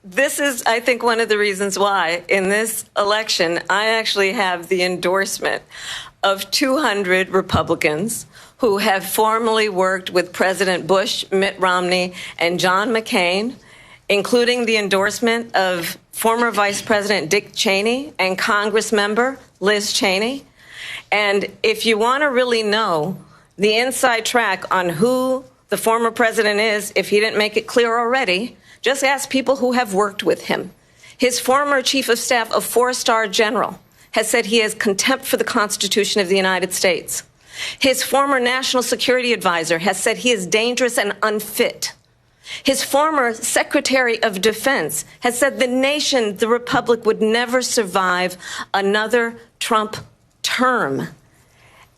This is, I think, one of the reasons why in this election, I actually have the endorsement of 200 Republicans who have formerly worked with President Bush, Mitt Romney, and John McCain, including the endorsement of former Vice President Dick Cheney and Congress member Liz Cheney. And if you want to really know the inside track on who the former president is, if he didn't make it clear already, just ask people who have worked with him. His former chief of staff, a 4-star general, has said he has contempt for the Constitution of the United States. His former national security advisor has said he is dangerous and unfit. His former Secretary of Defense has said the nation, the Republic, would never survive another Trump term.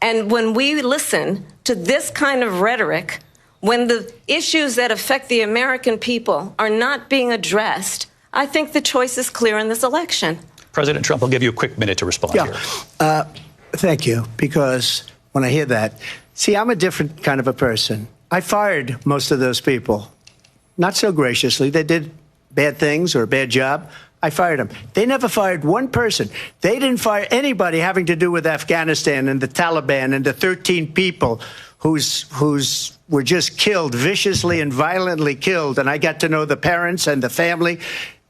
And when we listen to this kind of rhetoric, when the issues that affect the American people are not being addressed, I think the choice is clear in this election. President Trump, I'll give you a quick minute to respond here. Thank you, because when I hear that, see, I'm a different kind of a person. I fired most of those people. Not so graciously. They did bad things or a bad job. I fired them. They never fired one person. They didn't fire anybody having to do with Afghanistan and the Taliban and the 13 people who's were just killed, viciously and violently killed. And I got to know the parents and the family.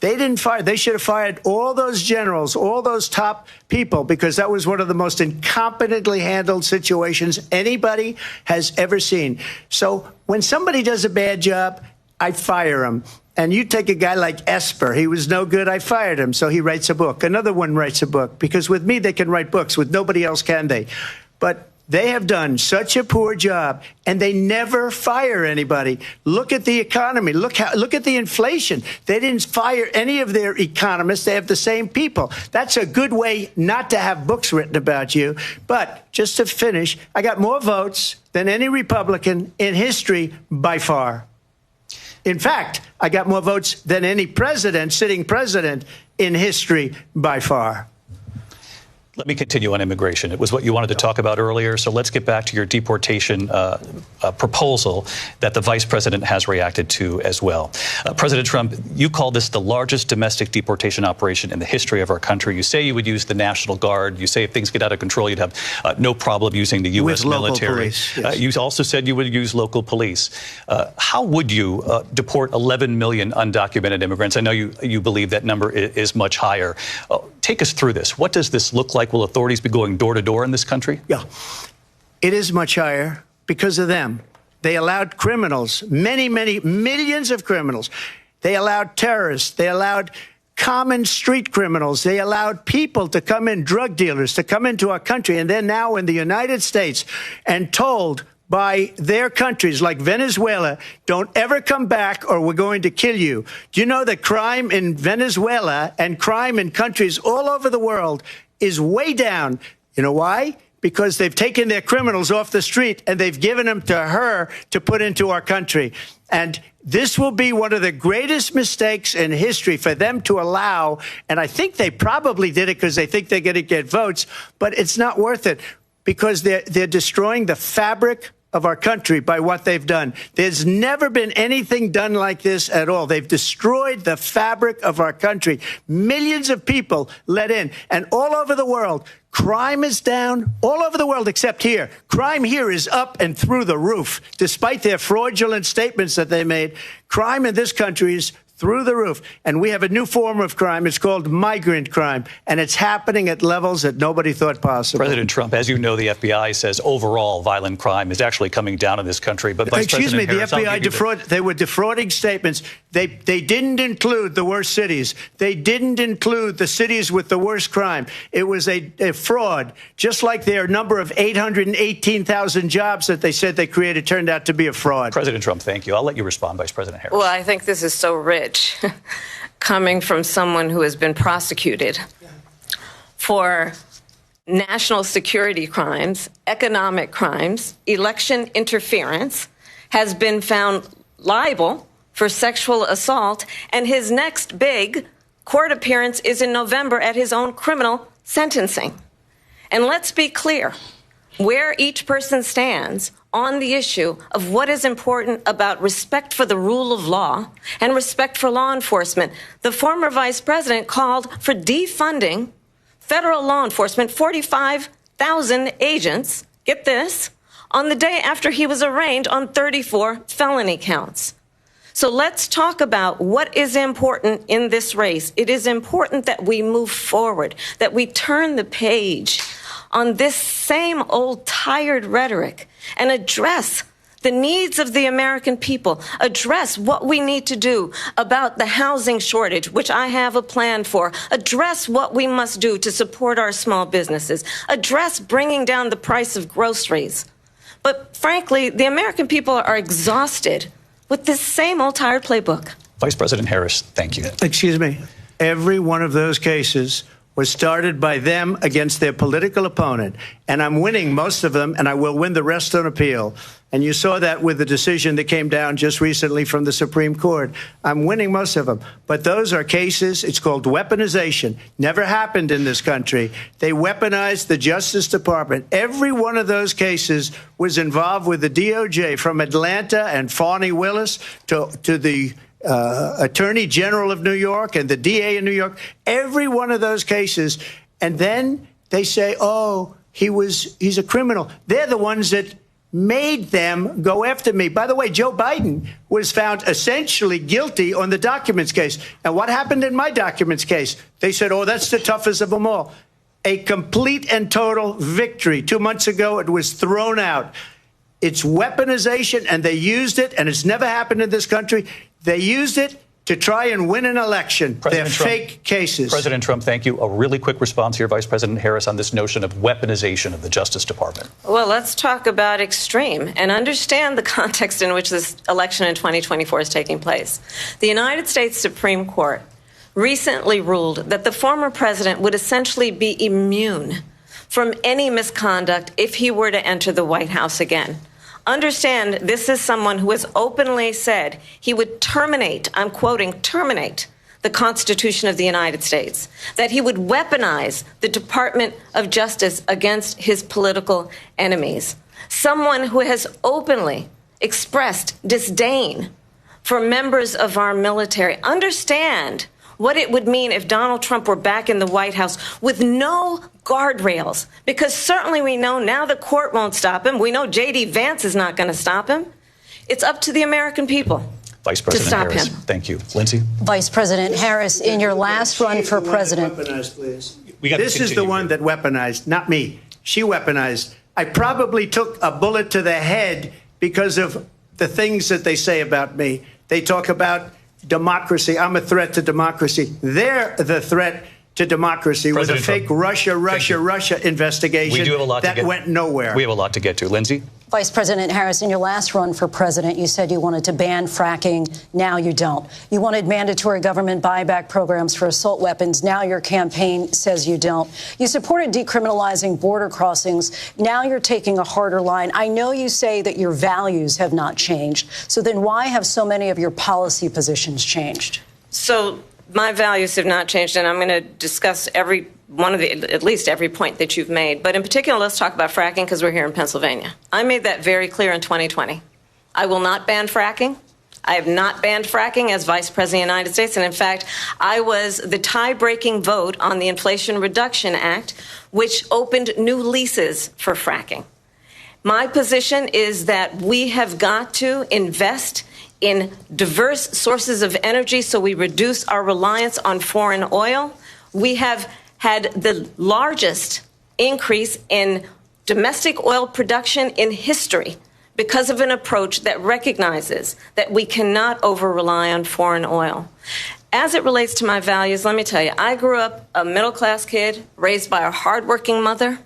They didn't fire. They should have fired all those generals, all those top people, because that was one of the most incompetently handled situations anybody has ever seen. So when somebody does a bad job, I fire him. And you take a guy like Esper. He was no good. I fired him. So he writes a book. Another one writes a book. Because with me, they can write books. With nobody else can they. But they have done such a poor job, and they never fire anybody. Look at the economy. Look at the inflation. They didn't fire any of their economists. They have the same people. That's a good way not to have books written about you. But just to finish, I got more votes than any Republican in history by far. In fact, I got more votes than any president, sitting president in history by far. Let me continue on immigration. It was what you wanted to talk about earlier, so let's get back to your deportation proposal that the vice president has reacted to as well. President Trump, you call this the largest domestic deportation operation in the history of our country. You say you would use the National Guard. You say if things get out of control, you'd have no problem using the U.S. military. Police, yes. You also said you would use local police. How would you deport 11 million undocumented immigrants? I know you believe that number is much higher. Take us through this. What does this look like? Will authorities be going door to door in this country? Yeah, it is much higher because of them. They allowed criminals, many millions of criminals. They allowed terrorists. They allowed common street criminals. They allowed people to come in, drug dealers, to come into our country. And they're now in the United States and told by their countries like Venezuela, don't ever come back or we're going to kill you. Do you know that crime in Venezuela and crime in countries all over the world is way down? You know why? Because they've taken their criminals off the street and they've given them to her to put into our country. And this will be one of the greatest mistakes in history for them to allow. And I think they probably did it because they think they're going to get votes, but it's not worth it because they're destroying the fabric of our country by what they've done. There's never been anything done like this at all. They've destroyed the fabric of our country. Millions of people let in. And all over the world, crime is down. All over the world except here. Crime here is up and through the roof. Despite their fraudulent statements that they made, crime in this country is through the roof. And we have a new form of crime. It's called migrant crime. And it's happening at levels that nobody thought possible. President Trump, as you know, the FBI says overall violent crime is actually coming down in this country. But Vice Excuse me, President the Harris, FBI they were defrauding statements. They didn't include the worst cities. They didn't include the cities with the worst crime. It was a fraud, just like their number of 818,000 jobs that they said they created turned out to be a fraud. President Trump, thank you. I'll let you respond, Vice President Harris. Well, I think this is so rich coming from someone who has been prosecuted for national security crimes, economic crimes, election interference, has been found liable for sexual assault, and his next big court appearance is in November at his own criminal sentencing. And let's be clear where each person stands on the issue of what is important about respect for the rule of law and respect for law enforcement. The former vice president called for defunding federal law enforcement, 45,000 agents, get this, on the day after he was arraigned on 34 felony counts. So let's talk about what is important in this race. It is important that we move forward, that we turn the page on this same old tired rhetoric and address the needs of the American people, address what we need to do about the housing shortage, which I have a plan for, address what we must do to support our small businesses, address bringing down the price of groceries. But frankly, the American people are exhausted with this same old tired playbook. Vice President Harris, thank you. Excuse me. Every one of those cases was started by them against their political opponent. And I'm winning most of them, and I will win the rest on appeal. And you saw that with the decision that came down just recently from the Supreme Court. I'm winning most of them. But those are cases, it's called weaponization. Never happened in this country. They weaponized the Justice Department. Every one of those cases was involved with the DOJ, from Atlanta and Fani Willis to the Attorney General of New York and the DA in New York, every one of those cases. And then they say, oh, he's a criminal. They're the ones that made them go after me. By the way, Joe Biden was found essentially guilty on the documents case. And what happened in my documents case? They said, oh, that's the toughest of them all. A complete and total victory. 2 months ago, it was thrown out. It's weaponization, and they used it, and it's never happened in this country. They used it to try and win an election. They're fake cases. President Trump, thank you. A really quick response here, Vice President Harris, on this notion of weaponization of the Justice Department. Well, let's talk about extreme and understand the context in which this election in 2024 is taking place. The United States Supreme Court recently ruled that the former president would essentially be immune from any misconduct if he were to enter the White House again. Understand, this is someone who has openly said he would terminate, I'm quoting, terminate the Constitution of the United States, that he would weaponize the Department of Justice against his political enemies. Someone who has openly expressed disdain for members of our military. Understand what it would mean if Donald Trump were back in the White House with no guardrails, because certainly we know now the court won't stop him. We know J.D. Vance is not going to stop him. It's up to the American people Vice President to stop Harris. him. Thank you. Lindsay? Vice President Harris, in your last run for president. This is the one that weaponized, not me. She weaponized. I probably took a bullet to the head because of the things that they say about me. They talk about democracy. I'm a threat to democracy. They're the threat to democracy with a fake Russia investigation We do have a lot that went nowhere. We have a lot to get to. Lindsay? Vice President Harris, in your last run for president, you said you wanted to ban fracking. Now you don't. You wanted mandatory government buyback programs for assault weapons. Now your campaign says you don't. You supported decriminalizing border crossings. Now you're taking a harder line. I know you say that your values have not changed. So then why have so many of your policy positions changed? So my values have not changed, and I'm going to discuss every one of at least every point that you've made. But in particular, let's talk about fracking, because we're here in Pennsylvania. I made that very clear in 2020. I will not ban fracking. I have not banned fracking as Vice President of the United States. And in fact, I was the tie-breaking vote on the Inflation Reduction Act, which opened new leases for fracking. My position is that we have got to invest in diverse sources of energy so we reduce our reliance on foreign oil. We have had the largest increase in domestic oil production in history because of an approach that recognizes that we cannot over-rely on foreign oil. As it relates to my values, let me tell you, I grew up a middle-class kid raised by a hardworking mother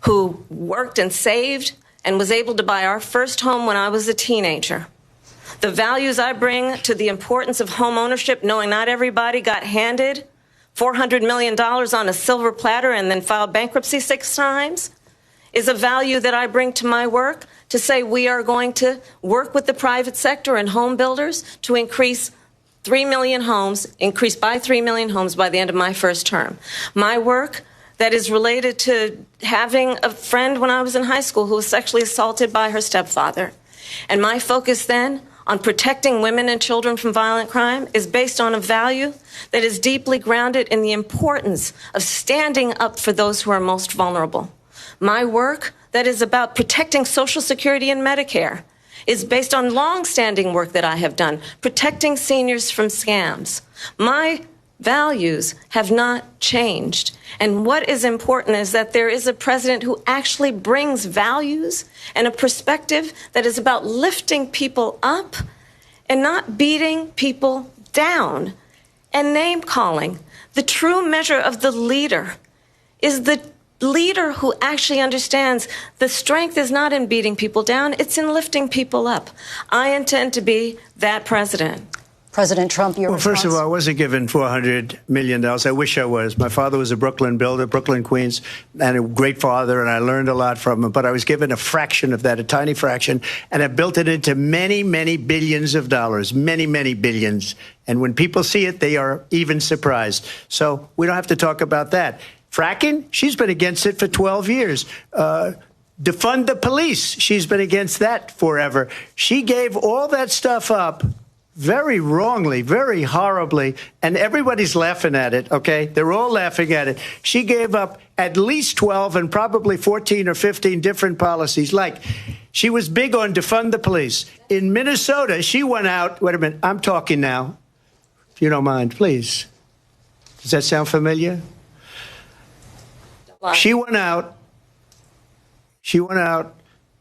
who worked and saved and was able to buy our first home when I was a teenager. The values I bring to the importance of home ownership, knowing not everybody got handed $400 million on a silver platter and then filed bankruptcy 6 times, is a value that I bring to my work, to say we are going to work with the private sector and home builders to increase 3 million homes, increase by 3 million homes by the end of my first term. My work that is related to having a friend when I was in high school who was sexually assaulted by her stepfather. And my focus then on protecting women and children from violent crime is based on a value that is deeply grounded in the importance of standing up for those who are most vulnerable. My work that is about protecting Social Security and Medicare is based on long-standing work that I have done, protecting seniors from scams. My values have not changed. And what is important is that there is a president who actually brings values and a perspective that is about lifting people up and not beating people down and name-calling. The true measure of the leader is the leader who actually understands the strength is not in beating people down, it's in lifting people up. I intend to be that president. President Trump, your response? First of all, I wasn't given $400 million. I wish I was. My father was a Brooklyn builder, Brooklyn, Queens, and a great father, and I learned a lot from him. But I was given a fraction of that, a tiny fraction, and I built it into many, many billions of dollars, many, many billions. And when people see it, they are even surprised. So we don't have to talk about that. Fracking, she's been against it for 12 years. Defund the police, she's been against that forever. She gave all that stuff up very wrongly, very horribly, and everybody's laughing at it, okay? They're all laughing at it. She gave up at least 12 and probably 14 or 15 different policies. Like, she was big on defund the police. In Minnesota, she went out, wait a minute, I'm talking now, if you don't mind, please. Does that sound familiar? She went out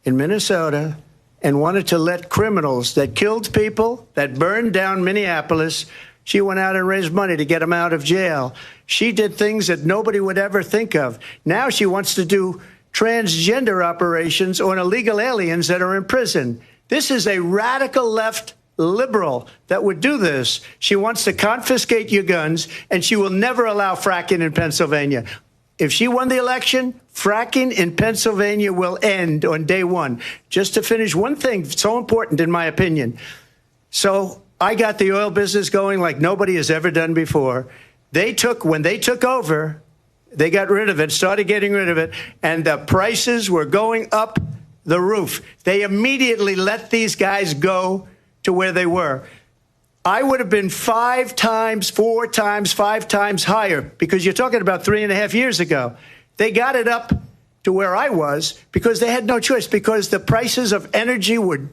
in Minnesota and wanted to let criminals that killed people, that burned down Minneapolis, she went out and raised money to get them out of jail. She did things that nobody would ever think of. Now she wants to do transgender operations on illegal aliens that are in prison. This is a radical left liberal that would do this. She wants to confiscate your guns, and she will never allow fracking in Pennsylvania. If she won the election, fracking in Pennsylvania will end on day one. Just to finish, one thing so important, in my opinion. So I got the oil business going like nobody has ever done before. When they took over, they got rid of it, started getting rid of it, and the prices were going up the roof. They immediately let these guys go to where they were. I would have been 5 times, 4 times, 5 times higher, because you're talking about 3.5 years ago. They got it up to where I was because they had no choice, because the prices of energy were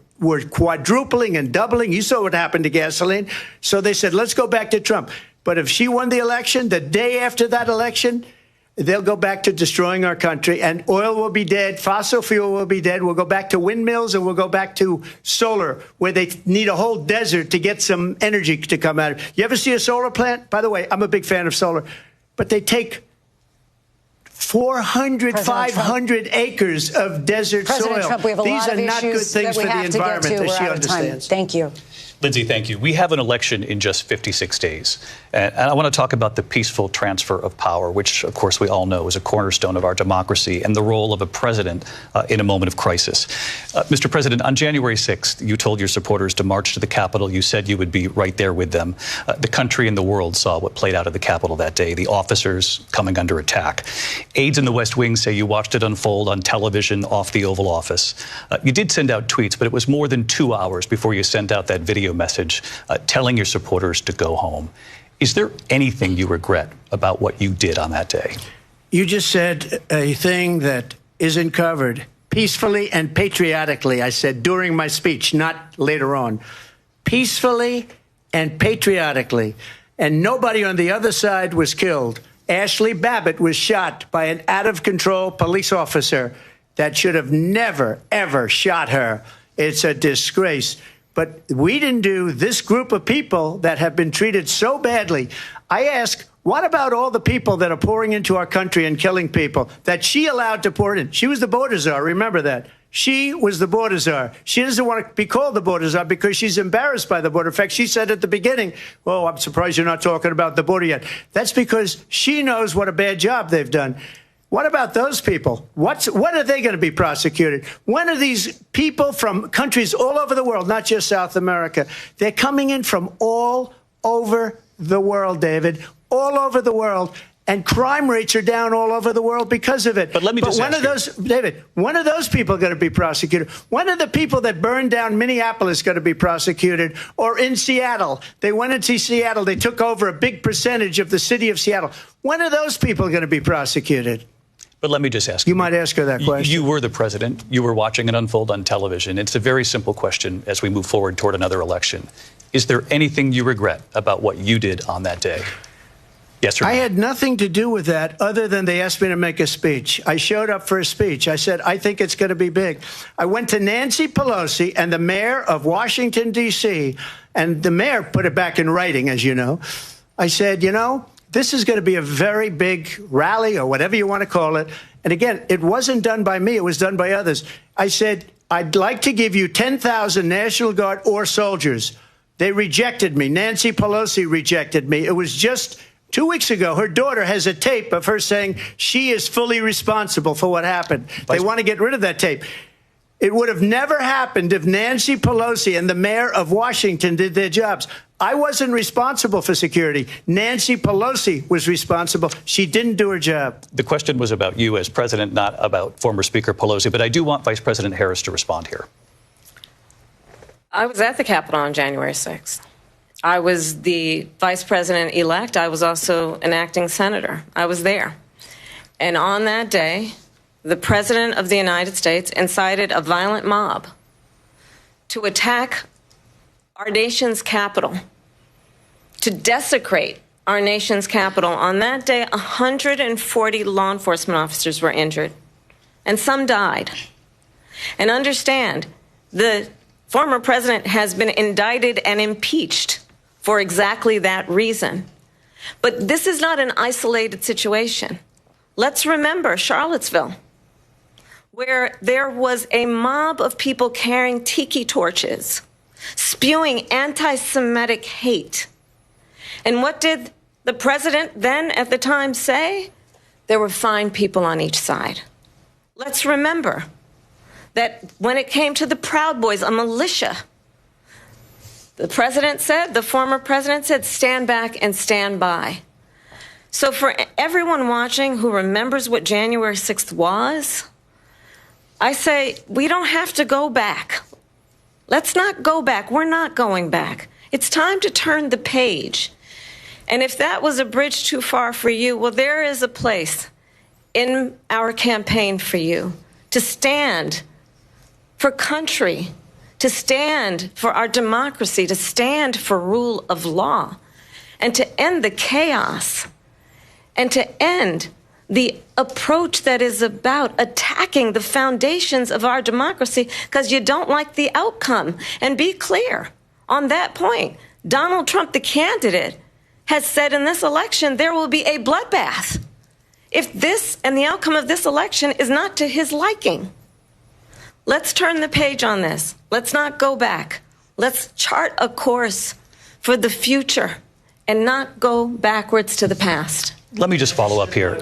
quadrupling and doubling. You saw what happened to gasoline. So they said, let's go back to Trump. But if she won the election, the day after that election, they'll go back to destroying our country, and oil will be dead. Fossil fuel will be dead. We'll go back to windmills, and we'll go back to solar, where they need a whole desert to get some energy to come out of. You ever see a solar plant? By the way, I'm a big fan of solar, but they take 400, 500 acres of desert President soil. Trump, we have a These lot are of not good issues things that for we the have to get environment, to. as We're she out of time. understands. Thank you. Lindsay, thank you. We have an election in just 56 days. And I want to talk about the peaceful transfer of power, which, of course, we all know is a cornerstone of our democracy, and the role of a president in a moment of crisis. Mr. President, on January 6th, you told your supporters to march to the Capitol. You said you would be right there with them. The country and the world saw what played out at the Capitol that day, the officers coming under attack. Aides in the West Wing say you watched it unfold on television off the Oval Office. You did send out tweets, but it was more than 2 hours before you sent out that video message telling your supporters to go home. Is there anything you regret about what you did on that day? You just said a thing that isn't covered. Peacefully and patriotically, I said during my speech, not later on. Peacefully and patriotically. And nobody on the other side was killed. Ashley Babbitt was shot by an out-of-control police officer that should have never, ever shot her. It's a disgrace. But we didn't do this group of people that have been treated so badly. I ask, what about all the people that are pouring into our country and killing people that she allowed to pour in? She was the border czar. Remember that. She was the border czar. She doesn't want to be called the border czar because she's embarrassed by the border. In fact, she said at the beginning, oh, I'm surprised you're not talking about the border yet. That's because she knows what a bad job they've done. What about those people? When are they going to be prosecuted? When are these people from countries all over the world, not just South America? They're coming in from all over the world, David, all over the world. And crime rates are down all over the world because of it. But let me just one of those, David, one of those people are going to be prosecuted. One of the people that burned down Minneapolis is going to be prosecuted. Or in Seattle, they went into Seattle. They took over a big percentage of the city of Seattle. One of those people are going to be prosecuted. But let me just ask you. You might ask her that question. You were the president. You were watching it unfold on television. It's a very simple question as we move forward toward another election. Is there anything you regret about what you did on that day? Yes or no? I had nothing to do with that other than they asked me to make a speech. I showed up for a speech. I said, I think it's going to be big. I went to Nancy Pelosi and the mayor of Washington, D.C., and the mayor put it back in writing, as you know. I said, you know, this is going to be a very big rally or whatever you want to call it. And again, it wasn't done by me. It was done by others. I said, I'd like to give you 10,000 National Guard or soldiers. They rejected me. Nancy Pelosi rejected me. It was just 2 weeks ago. Her daughter has a tape of her saying she is fully responsible for what happened. They want to get rid of that tape. It would have never happened if Nancy Pelosi and the mayor of Washington did their jobs. I wasn't responsible for security. Nancy Pelosi was responsible. She didn't do her job. The question was about you as president, not about former Speaker Pelosi. But I do want Vice President Harris to respond here. I was at the Capitol on January 6th. I was the vice president-elect. I was also an acting senator. I was there. And on that day, the President of the United States incited a violent mob to attack our nation's capital, to desecrate our nation's capital. On that day, 140 law enforcement officers were injured, and some died. And understand, the former president has been indicted and impeached for exactly that reason. But this is not an isolated situation. Let's remember Charlottesville, where there was a mob of people carrying tiki torches, spewing anti-Semitic hate. And what did the president then at the time say? There were fine people on each side. Let's remember that when it came to the Proud Boys, a militia, the president said, the former president said, stand back and stand by. So for everyone watching who remembers what January 6th was, I say we don't have to go back. Let's not go back. We're not going back. It's time to turn the page. And if that was a bridge too far for you, well, there is a place in our campaign for you to stand for country, to stand for our democracy, to stand for rule of law, and to end the chaos, and to end the approach that is about attacking the foundations of our democracy because you don't like the outcome. And be clear on that point. Donald Trump, the candidate, has said in this election there will be a bloodbath if this and the outcome of this election is not to his liking. Let's turn the page on this. Let's not go back. Let's chart a course for the future and not go backwards to the past. Let me just follow up here.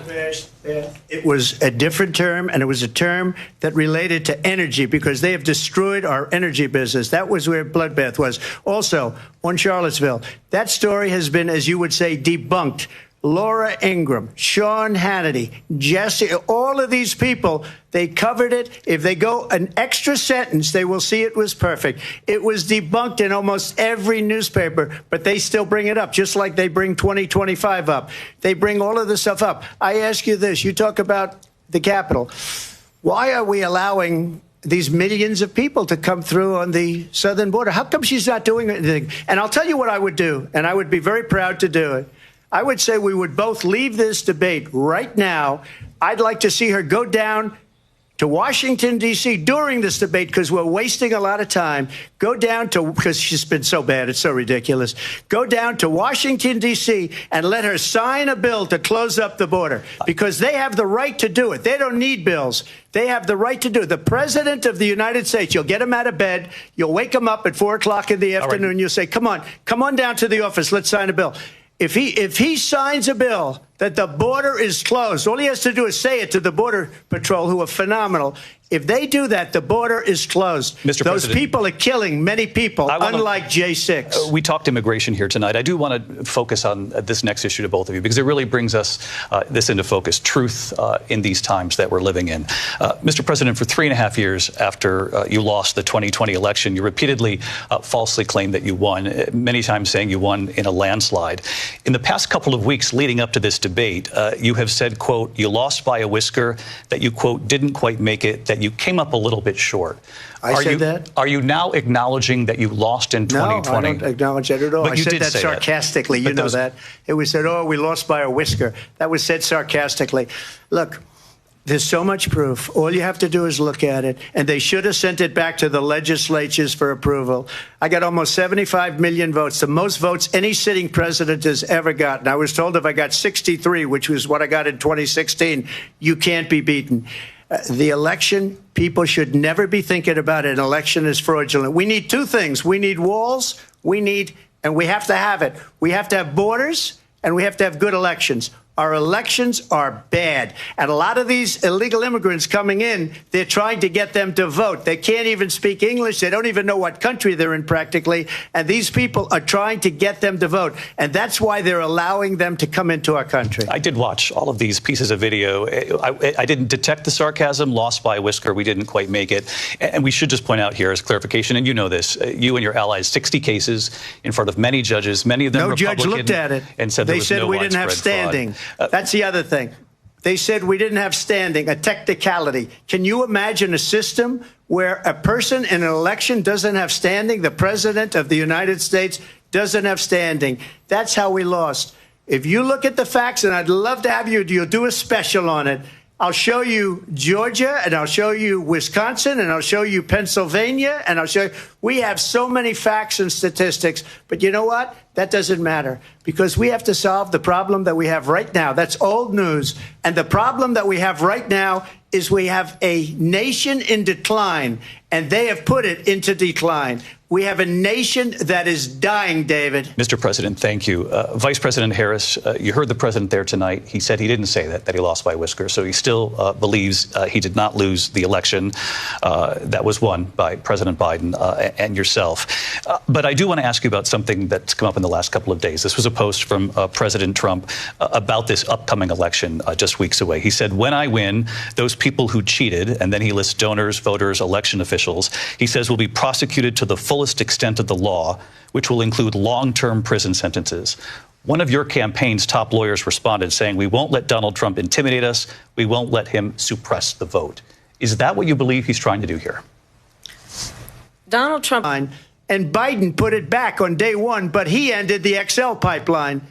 It was a different term, and it was a term that related to energy because they have destroyed our energy business. That was where bloodbath was. Also, on Charlottesville, that story has been, as you would say, debunked. Laura Ingraham, Sean Hannity, Jesse, all of these people, they covered it. If they go an extra sentence, they will see it was perfect. It was debunked in almost every newspaper, but they still bring it up, just like they bring 2025 up. They bring all of this stuff up. I ask you this. You talk about the Capitol. Why are we allowing these millions of people to come through on the southern border? How come she's not doing anything? And I'll tell you what I would do, and I would be very proud to do it. I would say we would both leave this debate right now. I'd like to see her go down to Washington, D.C. during this debate because we're wasting a lot of time. Go down to, because she's been so bad, it's so ridiculous. Go down to Washington, D.C. and let her sign a bill to close up the border because they have the right to do it. They don't need bills. They have the right to do it. The president of the United States, you'll get him out of bed. You'll wake him up at 4 o'clock in the afternoon. Right. You'll say, come on down to the office. Let's sign a bill. If he signs a bill that the border is closed, all he has to do is say it to the Border Patrol, who are phenomenal. If they do that, the border is closed. Mr. Those President, people are killing many people, unlike J6. We talked immigration here tonight. I do want to focus on this next issue to both of you because it really brings us this into focus, truth in these times that we're living in. Mr. President, for 3.5 years after you lost the 2020 election, you repeatedly falsely claimed that you won, many times saying you won in a landslide. In the past couple of weeks leading up to this debate, you have said, quote, you lost by a whisker, that you, quote, didn't quite make it, that you came up a little bit short. I said that? Are you now acknowledging that you lost in 2020? No, I don't acknowledge that at all. But I you said did that say sarcastically. That. You know that. It was said, oh, we lost by a whisker. That was said sarcastically. Look, there's so much proof. All you have to do is look at it. And they should have sent it back to the legislatures for approval. I got almost 75 million votes, the most votes any sitting president has ever gotten. I was told if I got 63, which was what I got in 2016, you can't be beaten. The election, people should never be thinking about it. An election is fraudulent. We need two things. We need walls. And we have to have it. We have to have borders, and we have to have good elections. Our elections are bad. And a lot of these illegal immigrants coming in, they're trying to get them to vote. They can't even speak English. They don't even know what country they're in practically. And these people are trying to get them to vote. And that's why they're allowing them to come into our country. I did watch all of these pieces of video. I didn't detect the sarcasm, lost by a whisker. We didn't quite make it. And we should just point out here as clarification, and you know this, you and your allies, 60 cases in front of many judges, many of them Republican. No judge looked at it. And said they said we didn't have standing. That's the other thing. They said we didn't have standing, a technicality. Can you imagine a system where a person in an election doesn't have standing? The president of the United States doesn't have standing. That's how we lost. If you look at the facts, and I'd love to have you'll do a special on it. I'll show you Georgia, and I'll show you Wisconsin, and I'll show you Pennsylvania, and I'll show you. We have so many facts and statistics, but you know what? That doesn't matter because we have to solve the problem that we have right now. That's old news. And the problem that we have right now is we have a nation in decline, and they have put it into decline. We have a nation that is dying, David. Mr. President, thank you. Vice President Harris, you heard the president there tonight. He said he didn't say that he lost by a whisker. So he still believes he did not lose the election that was won by President Biden and yourself. But I do want to ask you about something that's come up in the last couple of days. This was a post from President Trump about this upcoming election just weeks away. He said, when I win, those people who cheated, and then he lists donors, voters, election officials, he says will be prosecuted to the fullest extent of the law, which will include long-term prison sentences. One of your campaign's top lawyers responded saying, we won't let Donald Trump intimidate us. We won't let him suppress the vote. Is that what you believe he's trying to do here? Donald Trump. And Biden put it back on day one, but he ended the XL pipeline.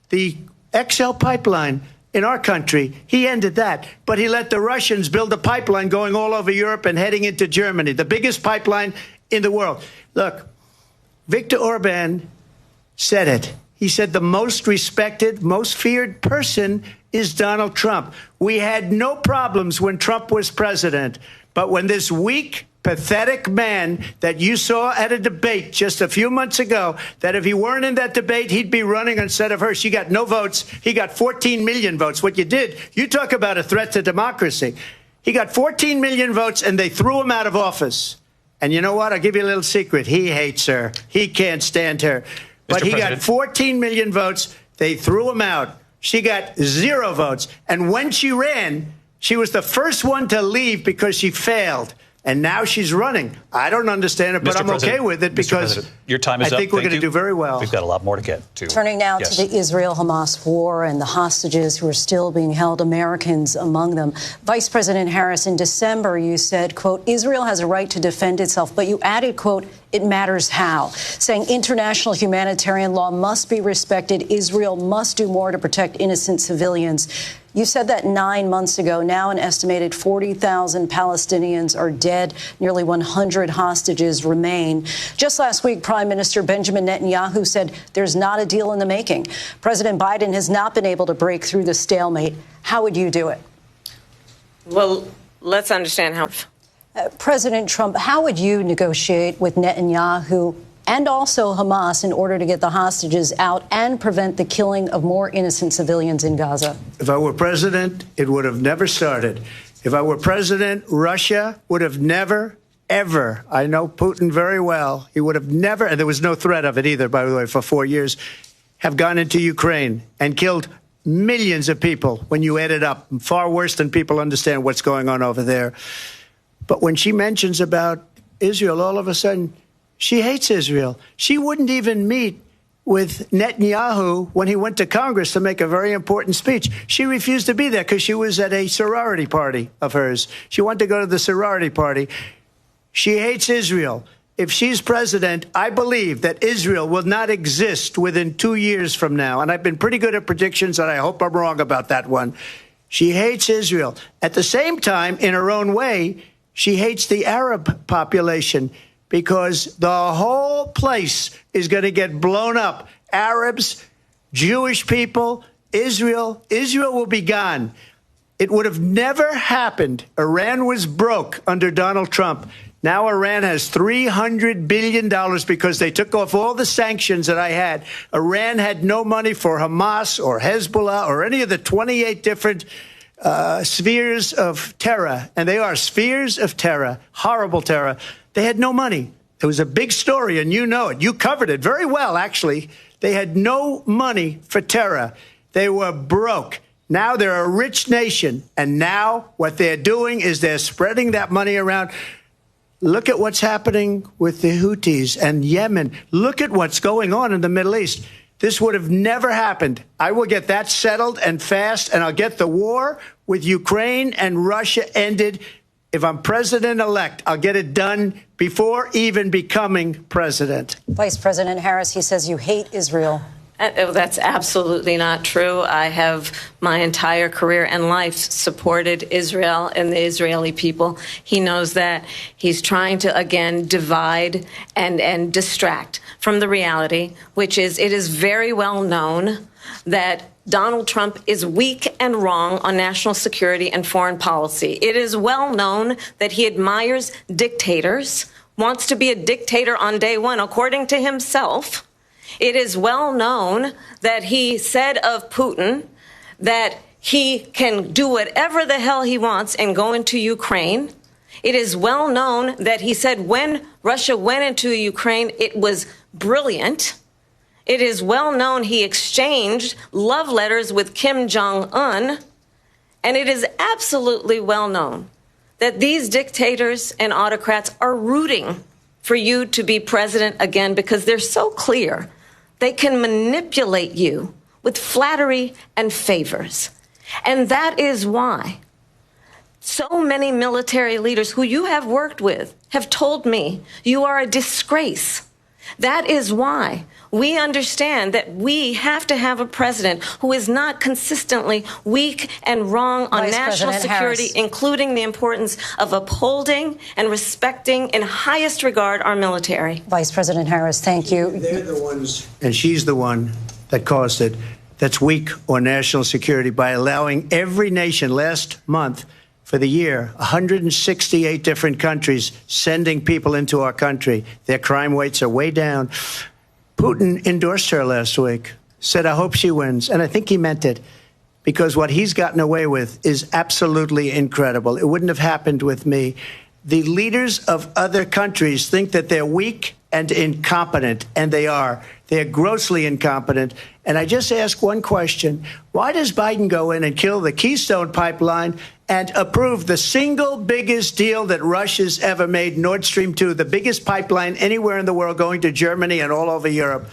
The XL pipeline in our country, he ended that. But he let the Russians build a pipeline going all over Europe and heading into Germany, the biggest pipeline in the world. Look, Viktor Orban said it. He said the most respected, most feared person is Donald Trump. We had no problems when Trump was president. But when this weak, pathetic man that you saw at a debate just a few months ago, that if he weren't in that debate, he'd be running instead of her. She got no votes. He got 14 million votes. What you did, you talk about a threat to democracy. He got 14 million votes, and they threw him out of office. And you know what? I'll give you a little secret. He hates her. He can't stand her. But he got 14 million votes. They threw him out. She got 0 votes. And when she ran, she was the first one to leave because she failed. And now she's running. I don't understand it, but I'm okay with it because your time is I think we're going to do very well. We've got a lot more to get to. Turning now to the Israel-Hamas war and the hostages who are still being held, Americans among them. Vice President Harris, in December, you said, quote, Israel has a right to defend itself, but you added, quote, it matters how, saying international humanitarian law must be respected. Israel must do more to protect innocent civilians. You said that 9 months ago. Now an estimated 40,000 Palestinians are dead. Nearly 100 hostages remain. Just last week, Prime Minister Benjamin Netanyahu said there's not a deal in the making. President Biden has not been able to break through the stalemate. How would you do it? Well, let's understand how. President Trump, how would you negotiate with Netanyahu and also Hamas in order to get the hostages out and prevent the killing of more innocent civilians in Gaza? If I were president, it would have never started. If I were president, Russia would have never, ever, I know Putin very well, he would have never, and there was no threat of it either, by the way, for 4 years, have gone into Ukraine and killed millions of people when you add it up, far worse than people understand what's going on over there. But when she mentions about Israel, all of a sudden, she hates Israel. She wouldn't even meet with Netanyahu when he went to Congress to make a very important speech. She refused to be there because she was at a sorority party of hers. She wanted to go to the sorority party. She hates Israel. If she's president, I believe that Israel will not exist within 2 years from now. And I've been pretty good at predictions, and I hope I'm wrong about that one. She hates Israel. At the same time, in her own way, she hates the Arab population because the whole place is going to get blown up. Arabs, Jewish people, Israel will be gone. It would have never happened. Iran was broke under Donald Trump. Now Iran has $300 billion because they took off all the sanctions that I had. Iran had no money for Hamas or Hezbollah or any of the 28 different spheres of terror. And they are spheres of terror, horrible terror. They had no money. It was a big story, and you know it. You covered it very well, actually. They had no money for terror. They were broke. Now they're a rich nation, and now what they're doing is they're spreading that money around. Look at what's happening with the Houthis and Yemen. Look at what's going on in the Middle East. This would have never happened. I will get that settled and fast, and I'll get the war with Ukraine and Russia ended. If I'm president-elect, I'll get it done before even becoming president. Vice President Harris, he says you hate Israel. That's absolutely not true. I have my entire career and life supported Israel and the Israeli people. He knows that. He's trying to, again, divide and distract from the reality, which is it is very well known that Donald Trump is weak and wrong on national security and foreign policy. It is well known that he admires dictators, wants to be a dictator on day one, according to himself. It is well known that he said of Putin that he can do whatever the hell he wants and go into Ukraine. It is well known that he said when Russia went into Ukraine, it was brilliant. It is well known he exchanged love letters with Kim Jong-un. And it is absolutely well known that these dictators and autocrats are rooting for you to be president again because they're so clear. They can manipulate you with flattery and favors. And that is why so many military leaders who you have worked with have told me you are a disgrace. That is why we understand that we have to have a president who is not consistently weak and wrong on national security, including the importance of upholding and respecting in highest regard our military. Vice President Harris, thank you. They're the ones, and she's the one that caused it, that's weak on national security by allowing every nation last month for the year, 168 different countries sending people into our country. Their crime rates are way down. Putin endorsed her last week, said, I hope she wins. And I think he meant it because what he's gotten away with is absolutely incredible. It wouldn't have happened with me. The leaders of other countries think that they're weak and incompetent, and they are. They're grossly incompetent. And I just ask one question. Why does Biden go in and kill the Keystone Pipeline and approve the single biggest deal that Russia's ever made, Nord Stream 2, the biggest pipeline anywhere in the world going to Germany and all over Europe?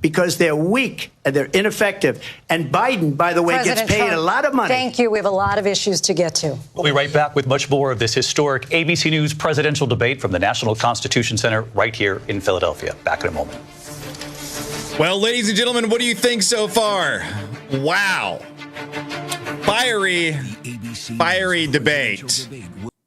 Because they're weak and they're ineffective. And Biden, by the way, President gets paid Trump, a lot of money. Thank you. We have a lot of issues to get to. We'll be right back with much more of this historic ABC News presidential debate from the National Constitution Center right here in Philadelphia. Back in a moment. Well, ladies and gentlemen, what do you think so far? Wow. Fiery debate.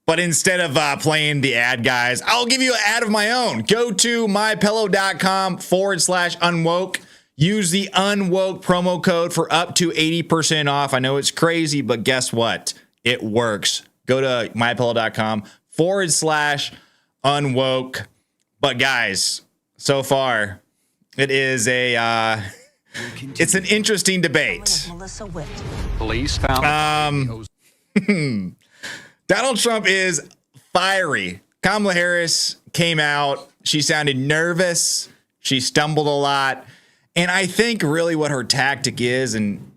But instead of playing the ad, guys, I'll give you an ad of my own. Go to mypillow.com/unwoke. Use the unwoke promo code for up to 80% off. I know it's crazy, but guess what? It works. Go to mypillow.com/unwoke. But guys, so far, it is it's an interesting debate. Police found Donald Trump is fiery. Kamala Harris came out. She sounded nervous. She stumbled a lot. And I think really what her tactic is, and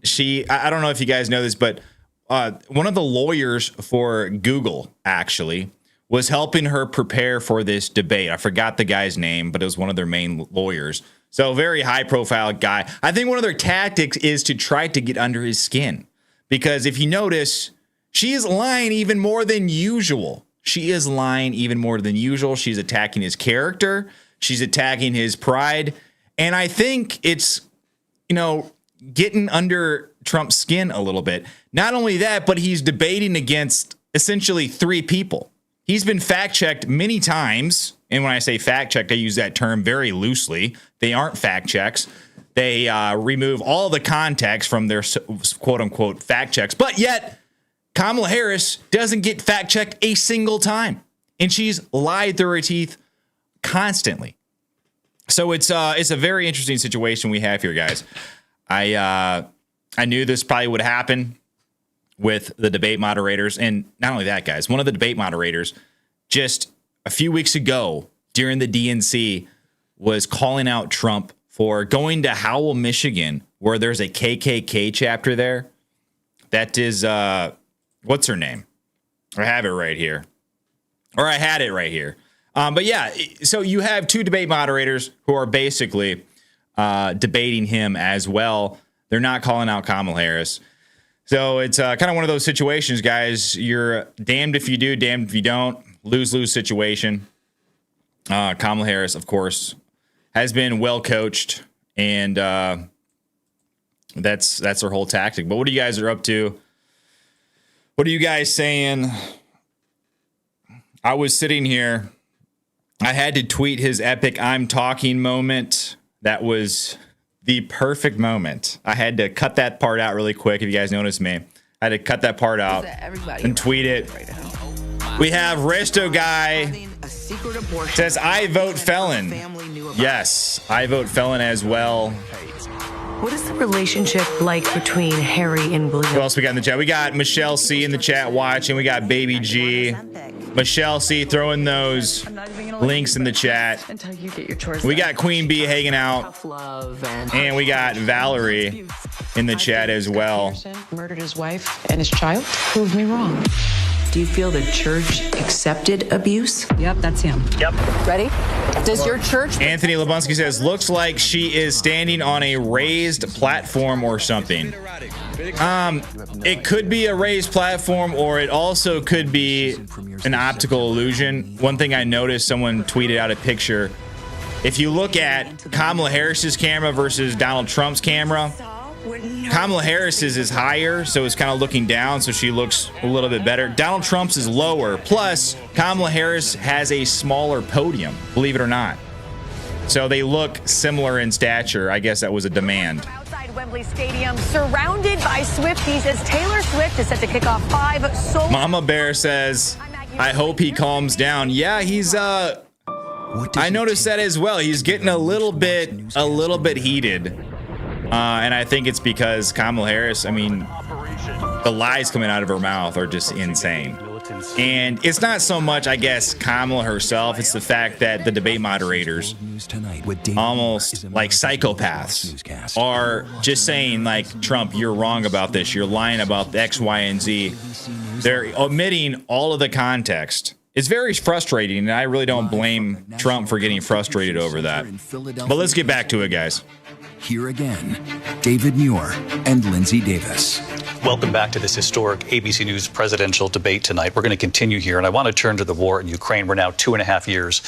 I don't know if you guys know this, but one of the lawyers for Google actually was helping her prepare for this debate. I forgot the guy's name, but it was one of their main lawyers. So very high profile guy. I think one of their tactics is to try to get under his skin, because if you notice, she is lying even more than usual. She's attacking his character. She's attacking his pride. And I think it's, getting under Trump's skin a little bit. Not only that, but he's debating against essentially 3 people. He's been fact-checked many times. And when I say fact-checked, I use that term very loosely. They aren't fact checks. They remove all the context from their quote-unquote fact checks. But yet, Kamala Harris doesn't get fact-checked a single time. And she's lied through her teeth constantly. So it's a very interesting situation we have here, guys. I knew this probably would happen with the debate moderators. And not only that, guys, one of the debate moderators just a few weeks ago during the DNC was calling out Trump for going to Howell, Michigan, where there's a KKK chapter there. That is, what's her name? I have it right here. Or I had it right here. But yeah, so you have 2 debate moderators who are basically debating him as well. They're not calling out Kamala Harris. So it's kind of one of those situations, guys. You're damned if you do, damned if you don't. Lose-lose situation. Kamala Harris, of course, has been well coached, and that's her whole tactic. But what you guys are up to? What are you guys saying? I was sitting here. I had to tweet his epic "I'm talking" moment. That was the perfect moment. I had to cut that part out really quick. If you guys noticed me, I had to cut that part out and tweet it. We have Resto Guy says, "I vote felon." Yes, I vote felon as well. What is the relationship like between Harry and William? Who else we got in the chat? We got Michelle C in the chat watching. We got Baby G. Michelle C throwing those links in the chat. We got Queen Bee hanging out. And we got Valerie in the chat as well. Murdered his wife and his child? Prove me wrong. Do you feel the church accepted abuse? Yep, that's him. Yep. Ready? Does your church... Anthony Lebunski says, looks like she is standing on a raised platform or something. It could be a raised platform, or it also could be an optical illusion. One thing I noticed, someone tweeted out a picture. If you look at Kamala Harris's camera versus Donald Trump's camera, Kamala Harris's is higher, so it's kind of looking down, so she looks a little bit better. Donald Trump's is lower. Plus, Kamala Harris has a smaller podium, believe it or not. So they look similar in stature. I guess that was a demand. Outside Wembley Stadium, surrounded by Swifties, as Taylor Swift is set to kick off 5 solo... Mama Bear says, I hope he calms down. Yeah, he's I noticed that as well. He's getting a little bit heated. And I think it's because Kamala Harris, I mean, the lies coming out of her mouth are just insane. And it's not so much, I guess, Kamala herself. It's the fact that the debate moderators, almost like psychopaths, are just saying, like, Trump, you're wrong about this. You're lying about X, Y, and Z. They're omitting all of the context. It's very frustrating, and I really don't blame Trump for getting frustrated over that. But let's get back to it, guys. Here again, David Muir and Lindsay Davis. Welcome back to this historic ABC News presidential debate tonight. We're going to continue here, and I want to turn to the war in Ukraine. We're now 2.5 years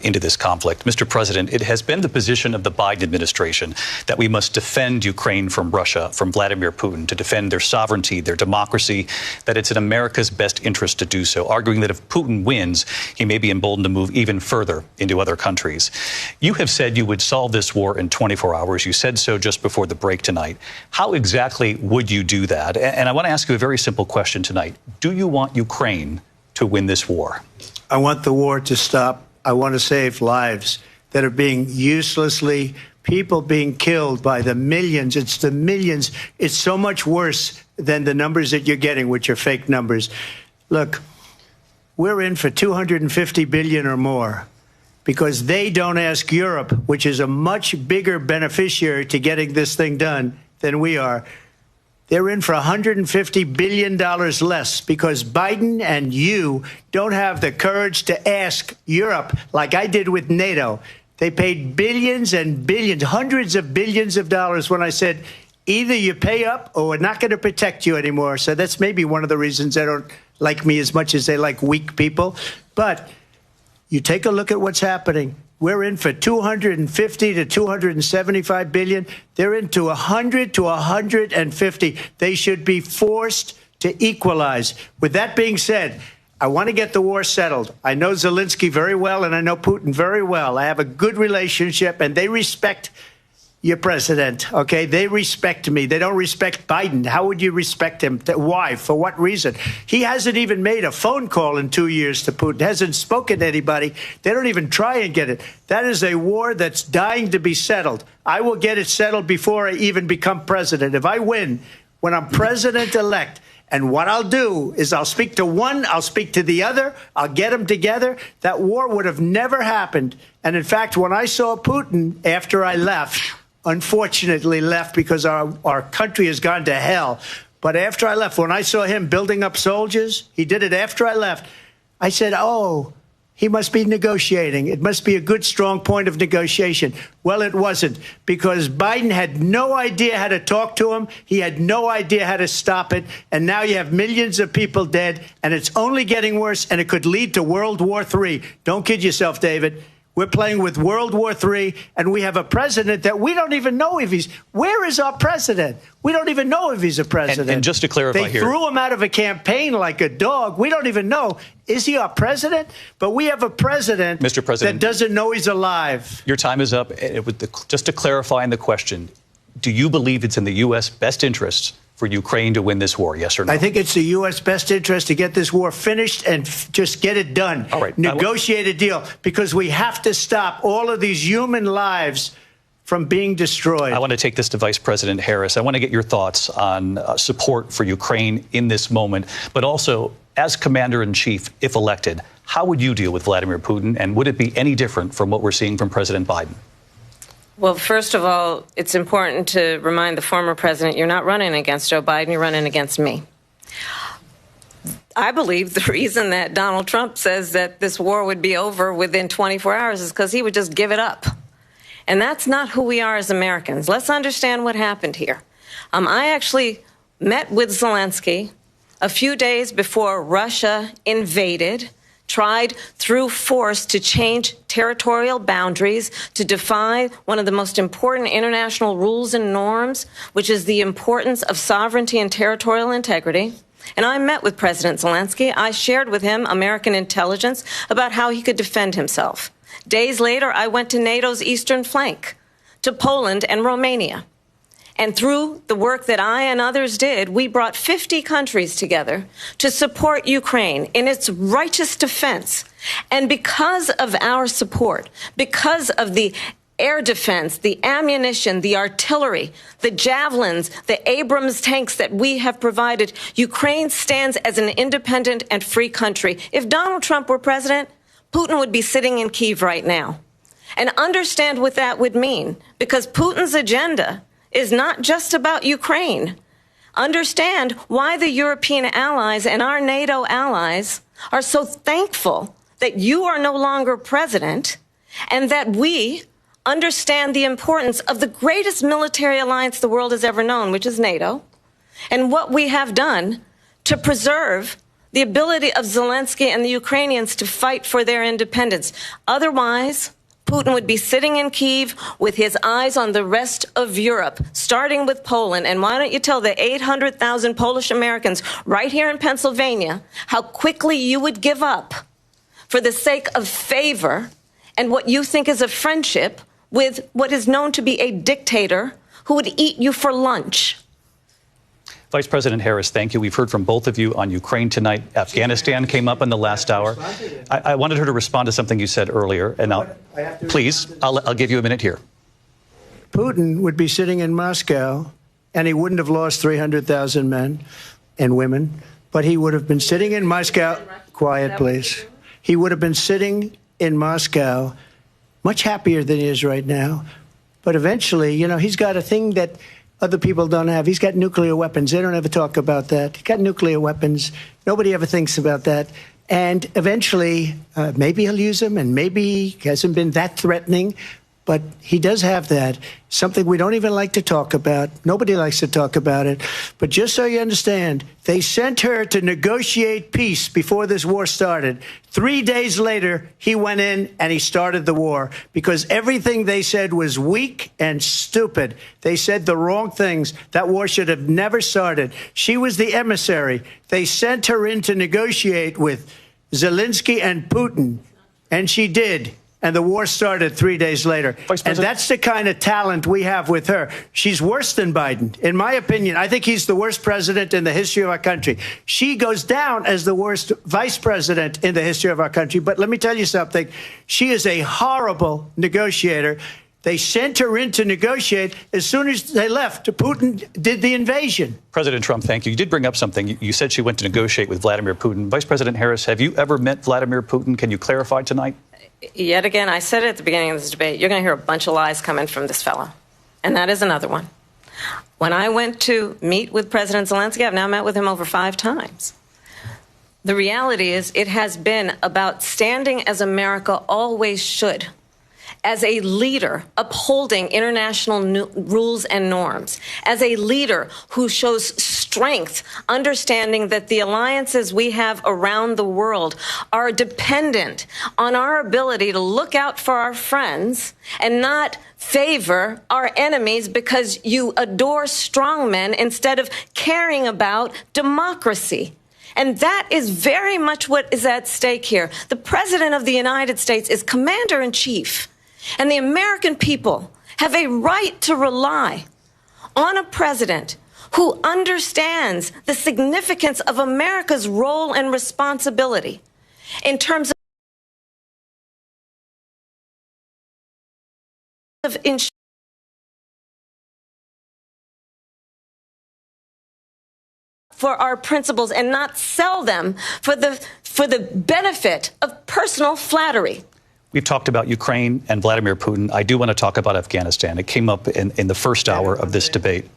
into this conflict. Mr. President, it has been the position of the Biden administration that we must defend Ukraine from Russia, from Vladimir Putin, to defend their sovereignty, their democracy, that it's in America's best interest to do so, arguing that if Putin wins, he may be emboldened to move even further into other countries. You have said you would solve this war in 24 hours. You said so just before the break tonight. How exactly would you do that? And I want to ask you a very simple question tonight. Do you want Ukraine to win this war? I want the war to stop. I want to save lives that are being uselessly, people being killed by the millions. It's the millions. It's so much worse than the numbers that you're getting, which are fake numbers. Look, we're in for $250 billion or more, because they don't ask Europe, which is a much bigger beneficiary to getting this thing done than we are. They're in for $150 billion less because Biden and you don't have the courage to ask Europe like I did with NATO. They paid billions and billions, hundreds of billions of dollars when I said, either you pay up or we're not going to protect you anymore. So that's maybe one of the reasons they don't like me as much as they like weak people. But you take a look at what's happening. We're in for 250 to 275 billion. They're into 100 to 150. They should be forced to equalize. With that being said, I want to get the war settled. I know Zelensky very well, and I know Putin very well. I have a good relationship, and they respect your president, okay? They respect me. They don't respect Biden. How would you respect him? Why? For what reason? He hasn't even made a phone call in 2 years to Putin, hasn't spoken to anybody. They don't even try and get it. That is a war that's dying to be settled. I will get it settled before I even become president. If I win, when I'm president-elect, and what I'll do is I'll speak to one, I'll speak to the other, I'll get them together. That war would have never happened. And in fact, when I saw Putin after I left, unfortunately left because our country has gone to hell. But after I left, when I saw him building up soldiers, he did it after I left. I said, oh, he must be negotiating. It must be a good, strong point of negotiation. Well, it wasn't, because Biden had no idea how to talk to him. He had no idea how to stop it. And now you have millions of people dead, and it's only getting worse, and it could lead to World War III. Don't kid yourself, David. We're playing with World War III, and we have a president that we don't even know if he's... Where is our president? We don't even know if he's a president. And just to clarify They threw him out of a campaign like a dog. We don't even know. Is he our president? But we have a president, Mr. President, that doesn't know he's alive. Your time is up. Just to clarify in the question, do you believe it's in the U.S. best interests for Ukraine to win this war, yes or no? I think it's the U.S. best interest to get this war finished and just get it done. All right. Negotiate a deal, because we have to stop all of these human lives from being destroyed. I want to take this to Vice President Harris. I want to get your thoughts on support for Ukraine in this moment, but also, as Commander-in-Chief, if elected, how would you deal with Vladimir Putin, and would it be any different from what we're seeing from President Biden? Well, first of all, it's important to remind the former president you're not running against Joe Biden, you're running against me. I believe the reason that Donald Trump says that this war would be over within 24 hours is because he would just give it up. And that's not who we are as Americans. Let's understand what happened here. I actually met with Zelensky a few days before Russia invaded, tried through force to change territorial boundaries, to defy one of the most important international rules and norms, which is the importance of sovereignty and territorial integrity. And I met with President Zelensky. I shared with him American intelligence about how he could defend himself. Days later, I went to NATO's eastern flank, to Poland and Romania. And through the work that I and others did, we brought 50 countries together to support Ukraine in its righteous defense. And because of our support, because of the air defense, the ammunition, the artillery, the javelins, the Abrams tanks that we have provided, Ukraine stands as an independent and free country. If Donald Trump were president, Putin would be sitting in Kyiv right now. And understand what that would mean, because Putin's agenda is not just about Ukraine. Understand why the European allies and our NATO allies are so thankful that you are no longer president, and that we understand the importance of the greatest military alliance the world has ever known, which is NATO, and what we have done to preserve the ability of Zelensky and the Ukrainians to fight for their independence. Otherwise, Putin would be sitting in Kyiv with his eyes on the rest of Europe, starting with Poland. And why don't you tell the 800,000 Polish Americans right here in Pennsylvania how quickly you would give up for the sake of favor and what you think is a friendship with what is known to be a dictator who would eat you for lunch. Vice President Harris, thank you. We've heard from both of you on Ukraine tonight. Afghanistan came up in the last hour. I wanted her to respond to something you said earlier, and I'll give you a minute here. Putin would be sitting in Moscow, and he wouldn't have lost 300,000 men and women, but he would have been sitting in Moscow. Quiet, please. He would have been sitting in Moscow much happier than he is right now. But eventually, you know, he's got a thing that other people don't have. He's got nuclear weapons. They don't ever talk about that. He's got nuclear weapons. Nobody ever thinks about that. And eventually, maybe he'll use them, and maybe he hasn't been that threatening. But he does have that, something we don't even like to talk about. Nobody likes to talk about it. But just so you understand, they sent her to negotiate peace before this war started. 3 days later, he went in and he started the war because everything they said was weak and stupid. They said the wrong things. That war should have never started. She was the emissary. They sent her in to negotiate with Zelensky and Putin, and she did. And the war started 3 days later. And that's the kind of talent we have with her. She's worse than Biden. In my opinion, I think he's the worst president in the history of our country. She goes down as the worst vice president in the history of our country. But let me tell you something. She is a horrible negotiator. They sent her in to negotiate. As soon as they left, Putin did the invasion. President Trump, thank you. You did bring up something. You said she went to negotiate with Vladimir Putin. Vice President Harris, have you ever met Vladimir Putin? Can you clarify tonight? Yet again, I said it at the beginning of this debate, you're going to hear a bunch of lies coming from this fellow. And that is another one. When I went to meet with President Zelensky, I've now met with him over 5 times. The reality is it has been about standing as America always should, as a leader upholding international rules and norms, as a leader who shows strength, understanding that the alliances we have around the world are dependent on our ability to look out for our friends and not favor our enemies because you adore strongmen instead of caring about democracy. And that is very much what is at stake here. The President of the United States is commander-in-chief. And the American people have a right to rely on a president who understands the significance of America's role and responsibility in terms of ensuring for our principles and not sell them for the benefit of personal flattery. We've talked about Ukraine and Vladimir Putin. I do want to talk about Afghanistan. It came up in the first hour of this debate.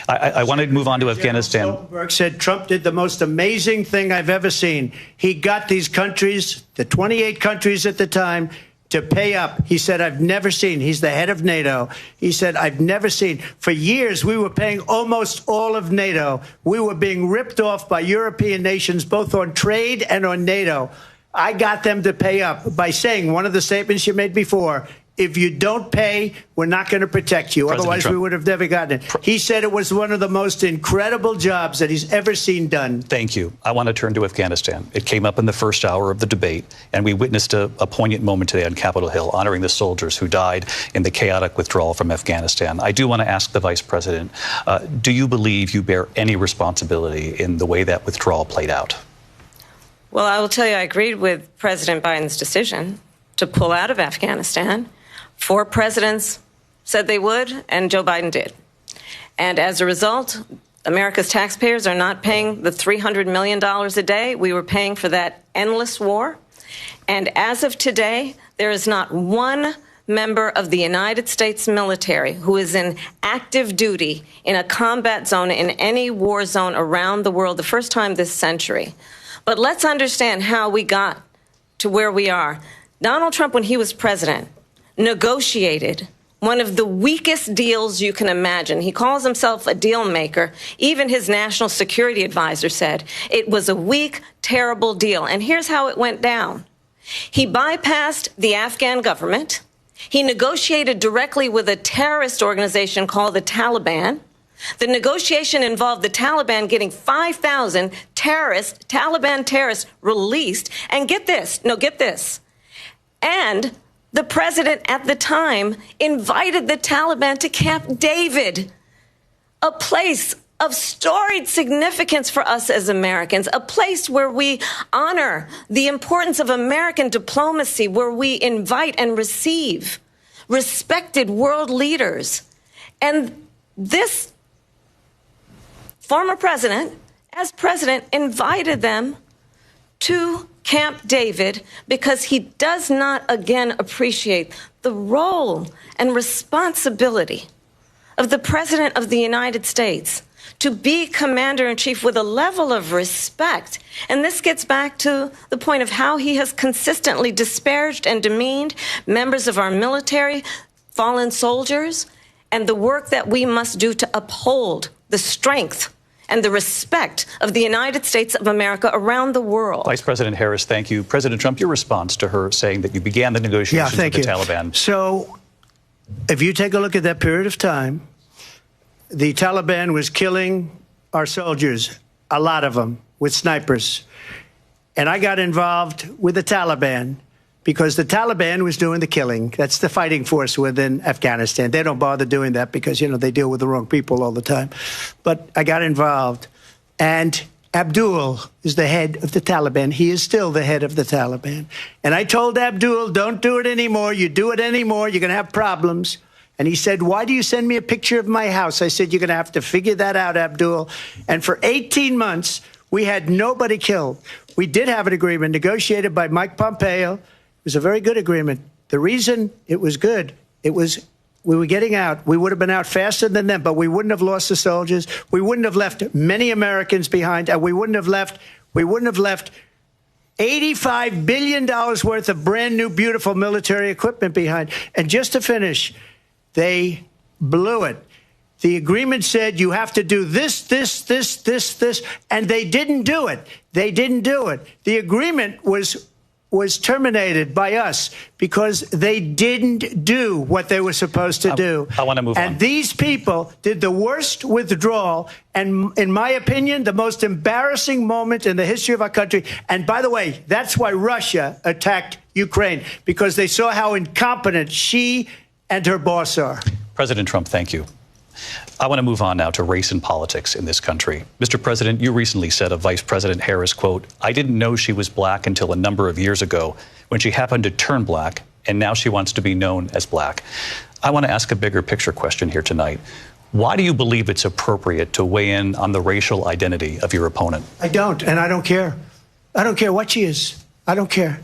I want to move on to Afghanistan. Stoltenberg said Trump did the most amazing thing I've ever seen. He got these countries, the 28 countries at the time, to pay up. He said, I've never seen. He's the head of NATO. He said, I've never seen. For years, we were paying almost all of NATO. We were being ripped off by European nations, both on trade and on NATO. I got them to pay up by saying one of the statements you made before, if you don't pay, we're not going to protect you. President Otherwise, Trump. we would have never gotten it. He said it was one of the most incredible jobs that he's ever seen done. Thank you. I want to turn to Afghanistan. It came up in the first hour of the debate, and we witnessed a poignant moment today on Capitol Hill, honoring the soldiers who died in the chaotic withdrawal from Afghanistan. I do want to ask the Vice President, do you believe you bear any responsibility in the way that withdrawal played out? Well, I will tell you, I agreed with President Biden's decision to pull out of Afghanistan. 4 presidents said they would, and Joe Biden did. And as a result, America's taxpayers are not paying the $300 million a day we were paying for that endless war. And as of today, there is not one member of the United States military who is in active duty in a combat zone in any war zone around the world, the first time this century. But let's understand how we got to where we are. Donald Trump, when he was president, negotiated one of the weakest deals you can imagine. He calls himself a deal maker. Even his national security advisor said it was a weak, terrible deal. And here's how it went down. He bypassed the Afghan government. He negotiated directly with a terrorist organization called the Taliban. The negotiation involved the Taliban getting 5,000 Taliban terrorists released. And get this. And the president at the time invited the Taliban to Camp David, a place of storied significance for us as Americans, a place where we honor the importance of American diplomacy, where we invite and receive respected world leaders. And this former president as president, invited them to Camp David because he does not again appreciate the role and responsibility of the President of the United States to be commander-in-chief with a level of respect. And this gets back to the point of how he has consistently disparaged and demeaned members of our military, fallen soldiers, and the work that we must do to uphold the strength and the respect of the United States of America around the world. Vice President Harris, thank you. President Trump, your response to her saying that you began the negotiations with the Taliban. So if you take a look at that period of time, the Taliban was killing our soldiers, a lot of them, with snipers. And I got involved with the Taliban because the Taliban was doing the killing. That's the fighting force within Afghanistan. They don't bother doing that because, you know, they deal with the wrong people all the time. But I got involved. And Abdul is the head of the Taliban. He is still the head of the Taliban. And I told Abdul, don't do it anymore. You do it anymore, you're going to have problems. And he said, why do you send me a picture of my house? I said, you're going to have to figure that out, Abdul. And for 18 months, we had nobody killed. We did have an agreement negotiated by Mike Pompeo. It was a very good agreement. The reason it was good, it was we were getting out. We would have been out faster than them, but we wouldn't have lost the soldiers. We wouldn't have left many Americans behind, and we wouldn't have left $85 billion worth of brand new, beautiful military equipment behind. And just to finish, they blew it. The agreement said you have to do this, and they didn't do it. They didn't do it. The agreement was terminated by us because they didn't do what they were supposed to do. I want to move on. And these people did the worst withdrawal, and in my opinion, the most embarrassing moment in the history of our country. And by the way, that's why Russia attacked Ukraine, because they saw how incompetent she and her boss are. President Trump, thank you. I want to move on now to race and politics in this country. Mr. President, you recently said of Vice President Harris, quote, I didn't know she was black until a number of years ago when she happened to turn black, and now she wants to be known as black. I want to ask a bigger picture question here tonight. Why do you believe it's appropriate to weigh in on the racial identity of your opponent? I don't, and I don't care. I don't care what she is. I don't care.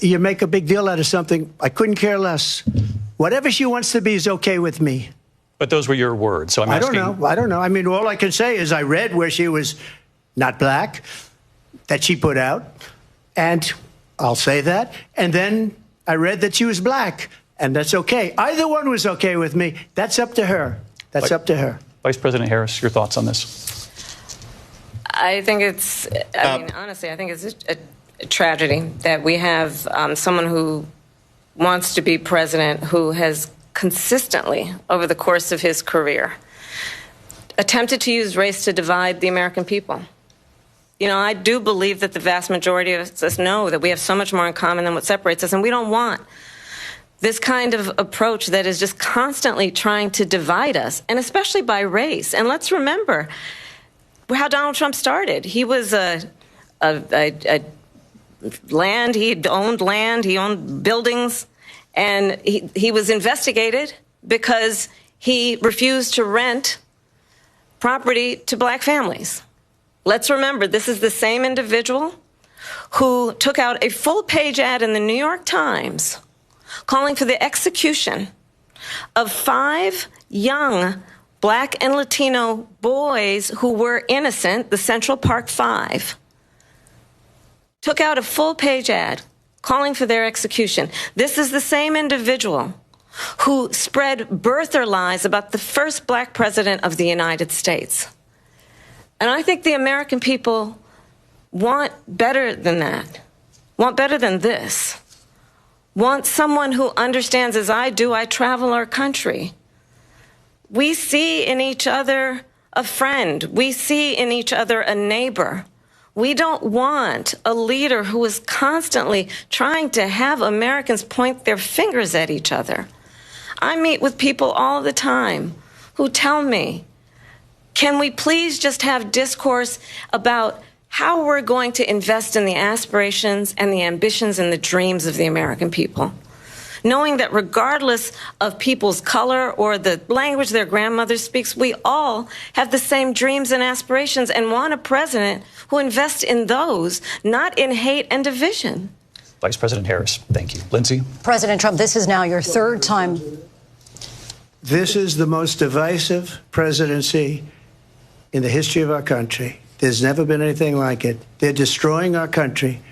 You make a big deal out of something. I couldn't care less. Whatever she wants to be is okay with me. But those were your words, so I'm asking. I don't know. I mean, all I can say is I read where she was not black, that she put out, and I'll say that. And then I read that she was black, and that's okay. Either one was okay with me. That's up to her. That's up to her. Vice President Harris, your thoughts on this? I think it's, I mean, honestly, I think it's a tragedy that we have someone who wants to be president who has consistently, over the course of his career, attempted to use race to divide the American people. You know, I do believe that the vast majority of us know that we have so much more in common than what separates us, and we don't want this kind of approach that is just constantly trying to divide us, and especially by race. And let's remember how Donald Trump started. He was land, he owned buildings, and he was investigated because he refused to rent property to black families. Let's remember, this is the same individual who took out a full-page ad in the New York Times calling for the execution of 5 young black and Latino boys who were innocent, the Central Park 5. Took out a full-page ad calling for their execution. This is the same individual who spread birther lies about the first black president of the United States. And I think the American people want better than that, want better than this, want someone who understands, as I do, I travel our country. We see in each other a friend. We see in each other a neighbor. We don't want a leader who is constantly trying to have Americans point their fingers at each other. I meet with people all the time who tell me, can we please just have discourse about how we're going to invest in the aspirations and the ambitions and the dreams of the American people? knowing that regardless of people's color or the language their grandmother speaks, we all have the same dreams and aspirations and want a president who invests in those, not in hate and division. Vice President Harris, thank you. Lindsay? President Trump, this is now your third time. This is the most divisive presidency in the history of our country. There's never been anything like it. They're destroying our country,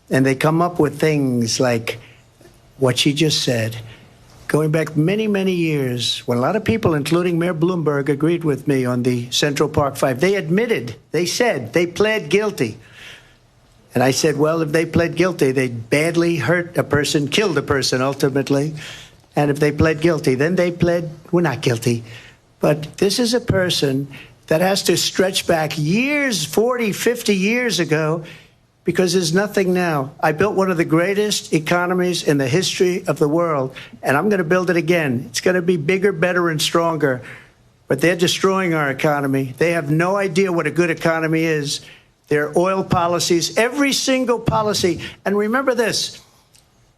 and they come up with things like what she just said. Going back many, many years, when a lot of people, including Mayor Bloomberg, agreed with me on the Central Park Five, they admitted, they said, they pled guilty. And I said, well, if they pled guilty, they badly hurt a person, killed a person ultimately. And if they pled guilty, then they pled, we're not guilty. But this is a person that has to stretch back years, 40, 50 years ago, because there's nothing now. I built one of the greatest economies in the history of the world, and I'm going to build it again. It's going to be bigger, better, and stronger. But they're destroying our economy. They have no idea what a good economy is. Their oil policies, every single policy. And remember this,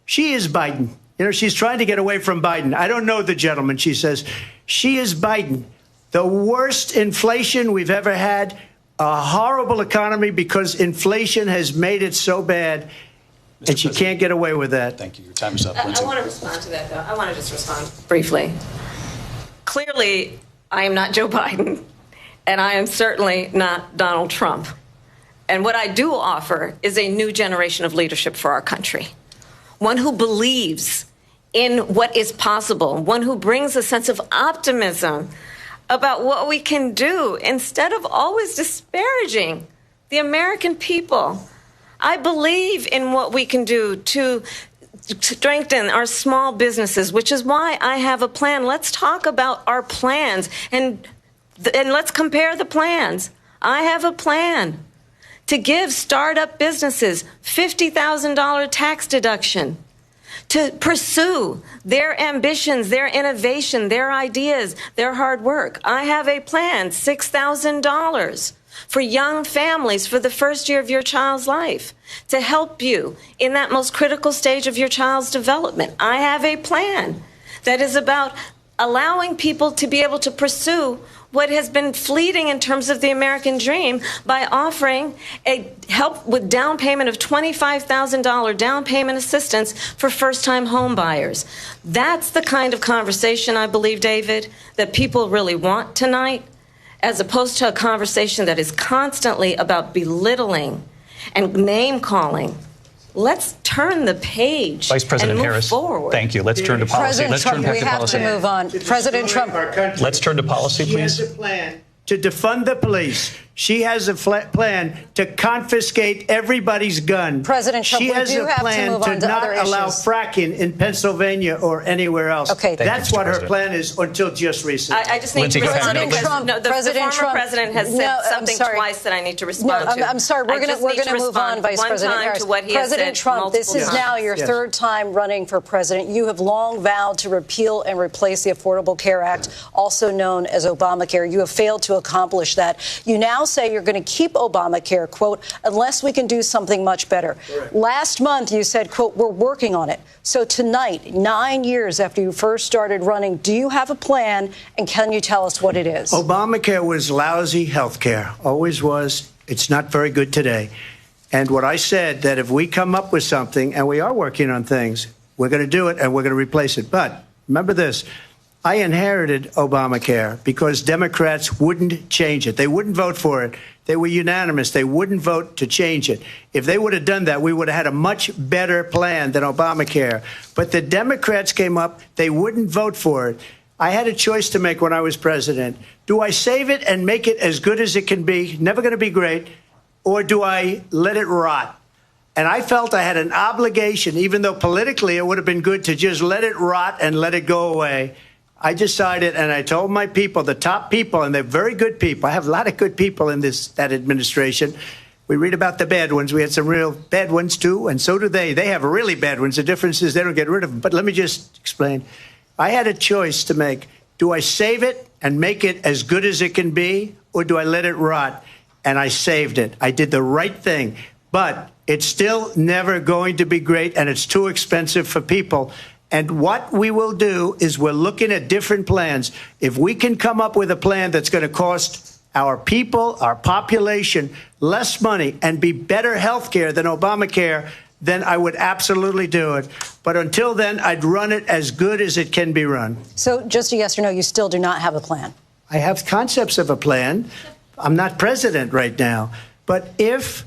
she is Biden. You know, she's trying to get away from Biden. I don't know the gentleman, she says. She is Biden. The worst inflation we've ever had, a horrible economy because inflation has made it so bad, and she can't get away with that. Thank you. Your time is up, I want to respond to that, though. I want to just respond briefly. Clearly, I am not Joe Biden, and I am certainly not Donald Trump. And what I do offer is a new generation of leadership for our country, one who believes in what is possible, one who brings a sense of optimism about what we can do instead of always disparaging the American people. I believe in what we can do to strengthen our small businesses, which is why I have a plan. Let's talk about our plans and let's compare the plans. I have a plan to give startup businesses $50,000 tax deduction, to pursue their ambitions, their innovation, their ideas, their hard work. I have a plan, $6,000 for young families for the first year of your child's life, to help you in that most critical stage of your child's development. I have a plan that is about allowing people to be able to pursue what has been fleeting in terms of the American dream by offering a help with down payment of $25,000 down payment assistance for first-time home buyers. That's the kind of conversation, I believe, David, that people really want tonight, as opposed to a conversation that is constantly about belittling and name-calling. Let's turn the page Vice President and move Harris, forward. Thank you. Let's turn to policy. President Trump, we have to move on. President Trump. Let's turn to policy, please. She has a plan to defund the police. She has a plan to confiscate everybody's gun. President Trump, she we has do a have to plan move on to not other allow issues. fracking in Pennsylvania or anywhere else. Okay. That's you, what her President. plan is until just recently. I just need Lindsay, to go ahead. respond President because Trump, no, the President former Trump, president has said no, I'm something sorry. twice that I need to respond to. I'm sorry. We're going to move on, Vice President one time Harris. to what he President has said Trump, this is multiple now times. your Yes. third time running for president. You have long vowed to repeal and replace the Affordable Care Act, also known as Obamacare. You have failed to accomplish that. You now say you're going to keep Obamacare, quote, unless we can do something much better. Correct. Last month, you said, quote, we're working on it. So tonight, 9 years after you first started running, do you have a plan, and can you tell us what it is? Obamacare was lousy health care, always was. It's not very good today. And what I said, that if we come up with something, and we are working on things, we're going to do it and we're going to replace it. But remember this, I inherited Obamacare because Democrats wouldn't change it. They wouldn't vote for it. They were unanimous. They wouldn't vote to change it. If they would have done that, we would have had a much better plan than Obamacare. But the Democrats came up. They wouldn't vote for it. I had a choice to make when I was president. Do I save it and make it as good as it can be, never going to be great, or do I let it rot? And I felt I had an obligation, even though politically it would have been good to just let it rot and let it go away. I decided, and I told my people, the top people, and they're very good people. I have a lot of good people in that administration. We read about the bad ones. We had some real bad ones, too, and so do they. They have really bad ones. The difference is they don't get rid of them. But let me just explain. I had a choice to make. Do I save it and make it as good as it can be, or do I let it rot? And I saved it. I did the right thing. But it's still never going to be great, and it's too expensive for people. And what we will do is we're looking at different plans. If we can come up with a plan that's going to cost our people, our population, less money and be better health care than Obamacare, then I would absolutely do it. But until then, I'd run it as good as it can be run. So just a yes or no, you still do not have a plan? I have concepts of a plan. I'm not president right now. But if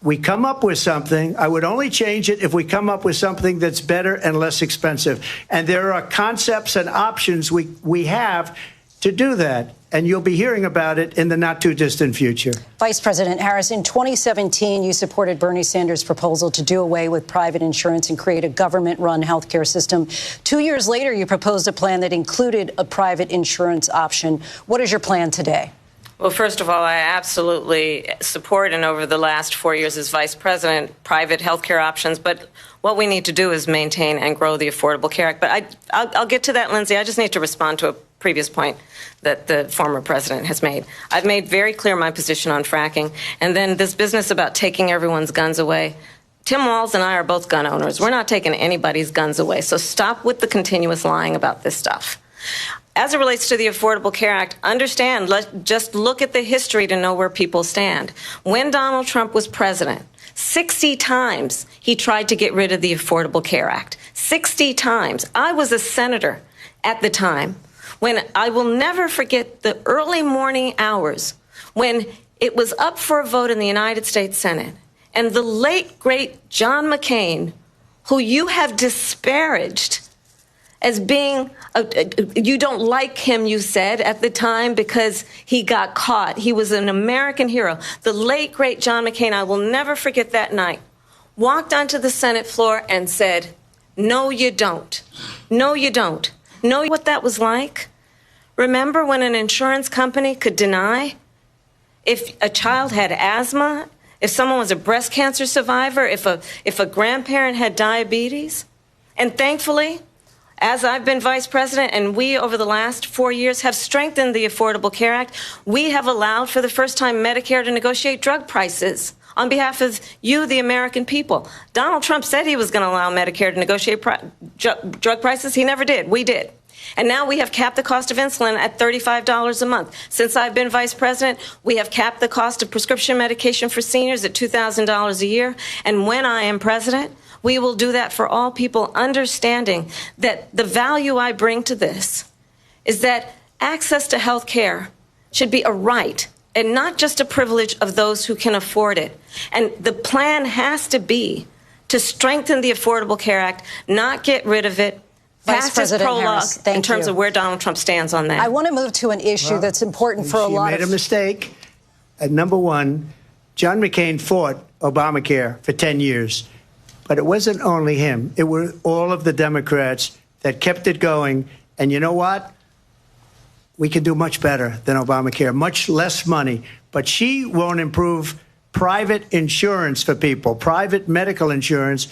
we come up with something, I would only change it if we come up with something that's better and less expensive. And there are concepts and options we have to do that. And you'll be hearing about it in the not too distant future. Vice President Harris, in 2017, you supported Bernie Sanders' proposal to do away with private insurance and create a government-run health care system. 2 years later, you proposed a plan that included a private insurance option. What is your plan today? Well, first of all, I absolutely support, and over the last 4 years as vice president, private health care options. But what we need to do is maintain and grow the Affordable Care Act. But I'll get to that, Lindsay. I just need to respond to a previous point that the former president has made. I've made very clear my position on fracking. And then this business about taking everyone's guns away. Tim Walz and I are both gun owners. We're not taking anybody's guns away. So stop with the continuous lying about this stuff. As it relates to the Affordable Care Act, understand, just look at the history to know where people stand. When Donald Trump was president, 60 times he tried to get rid of the Affordable Care Act. 60 times. I was a senator at the time when I will never forget the early morning hours when it was up for a vote in the United States Senate. And the late, great John McCain, who you have disparaged as being, you don't like him, you said, at the time because he got caught. He was an American hero. The late, great John McCain, I will never forget that night, walked onto the Senate floor and said, no, you don't. No, you don't. Know what that was like? Remember when an insurance company could deny if a child had asthma, if someone was a breast cancer survivor, if a grandparent had diabetes? And thankfully, as I've been vice president and we over the last 4 years have strengthened the Affordable Care Act, we have allowed for the first time Medicare to negotiate drug prices on behalf of you, the American people. Donald Trump said he was going to allow Medicare to negotiate drug prices. He never did. We did. And now we have capped the cost of insulin at $35 a month. Since I've been vice president, we have capped the cost of prescription medication for seniors at $2,000 a year. And when I am president, we will do that for all people, understanding that the value I bring to this is that access to health care should be a right and not just a privilege of those who can afford it. And the plan has to be to strengthen the Affordable Care Act, not get rid of it. Vice President Harris, in terms of where Donald Trump stands on that. I want to move to an issue that's important for a lot of... You made a mistake. Number one, John McCain fought Obamacare for 10 years. But it wasn't only him. It were all of the Democrats that kept it going. And you know what? We can do much better than Obamacare, much less money. But she won't improve private insurance for people, private medical insurance.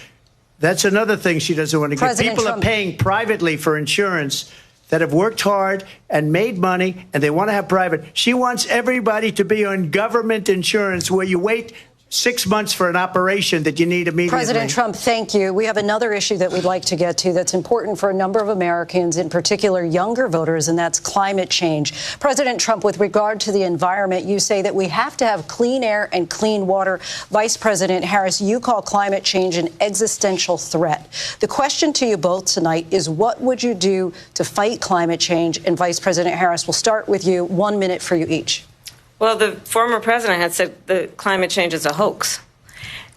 That's another thing she doesn't want to get. People are paying privately for insurance that have worked hard and made money, and they want to have private. She wants everybody to be on government insurance where you wait 6 months for an operation that you need immediately. President Trump, thank you. We have another issue that we'd like to get to that's important for a number of Americans, in particular younger voters, and that's climate change. President Trump, with regard to the environment, you say that we have to have clean air and clean water. Vice President Harris, you call climate change an existential threat. The question to you both tonight is, what would you do to fight climate change? And Vice President Harris, we'll start with you. 1 minute for you each. Well, the former president had said that climate change is a hoax.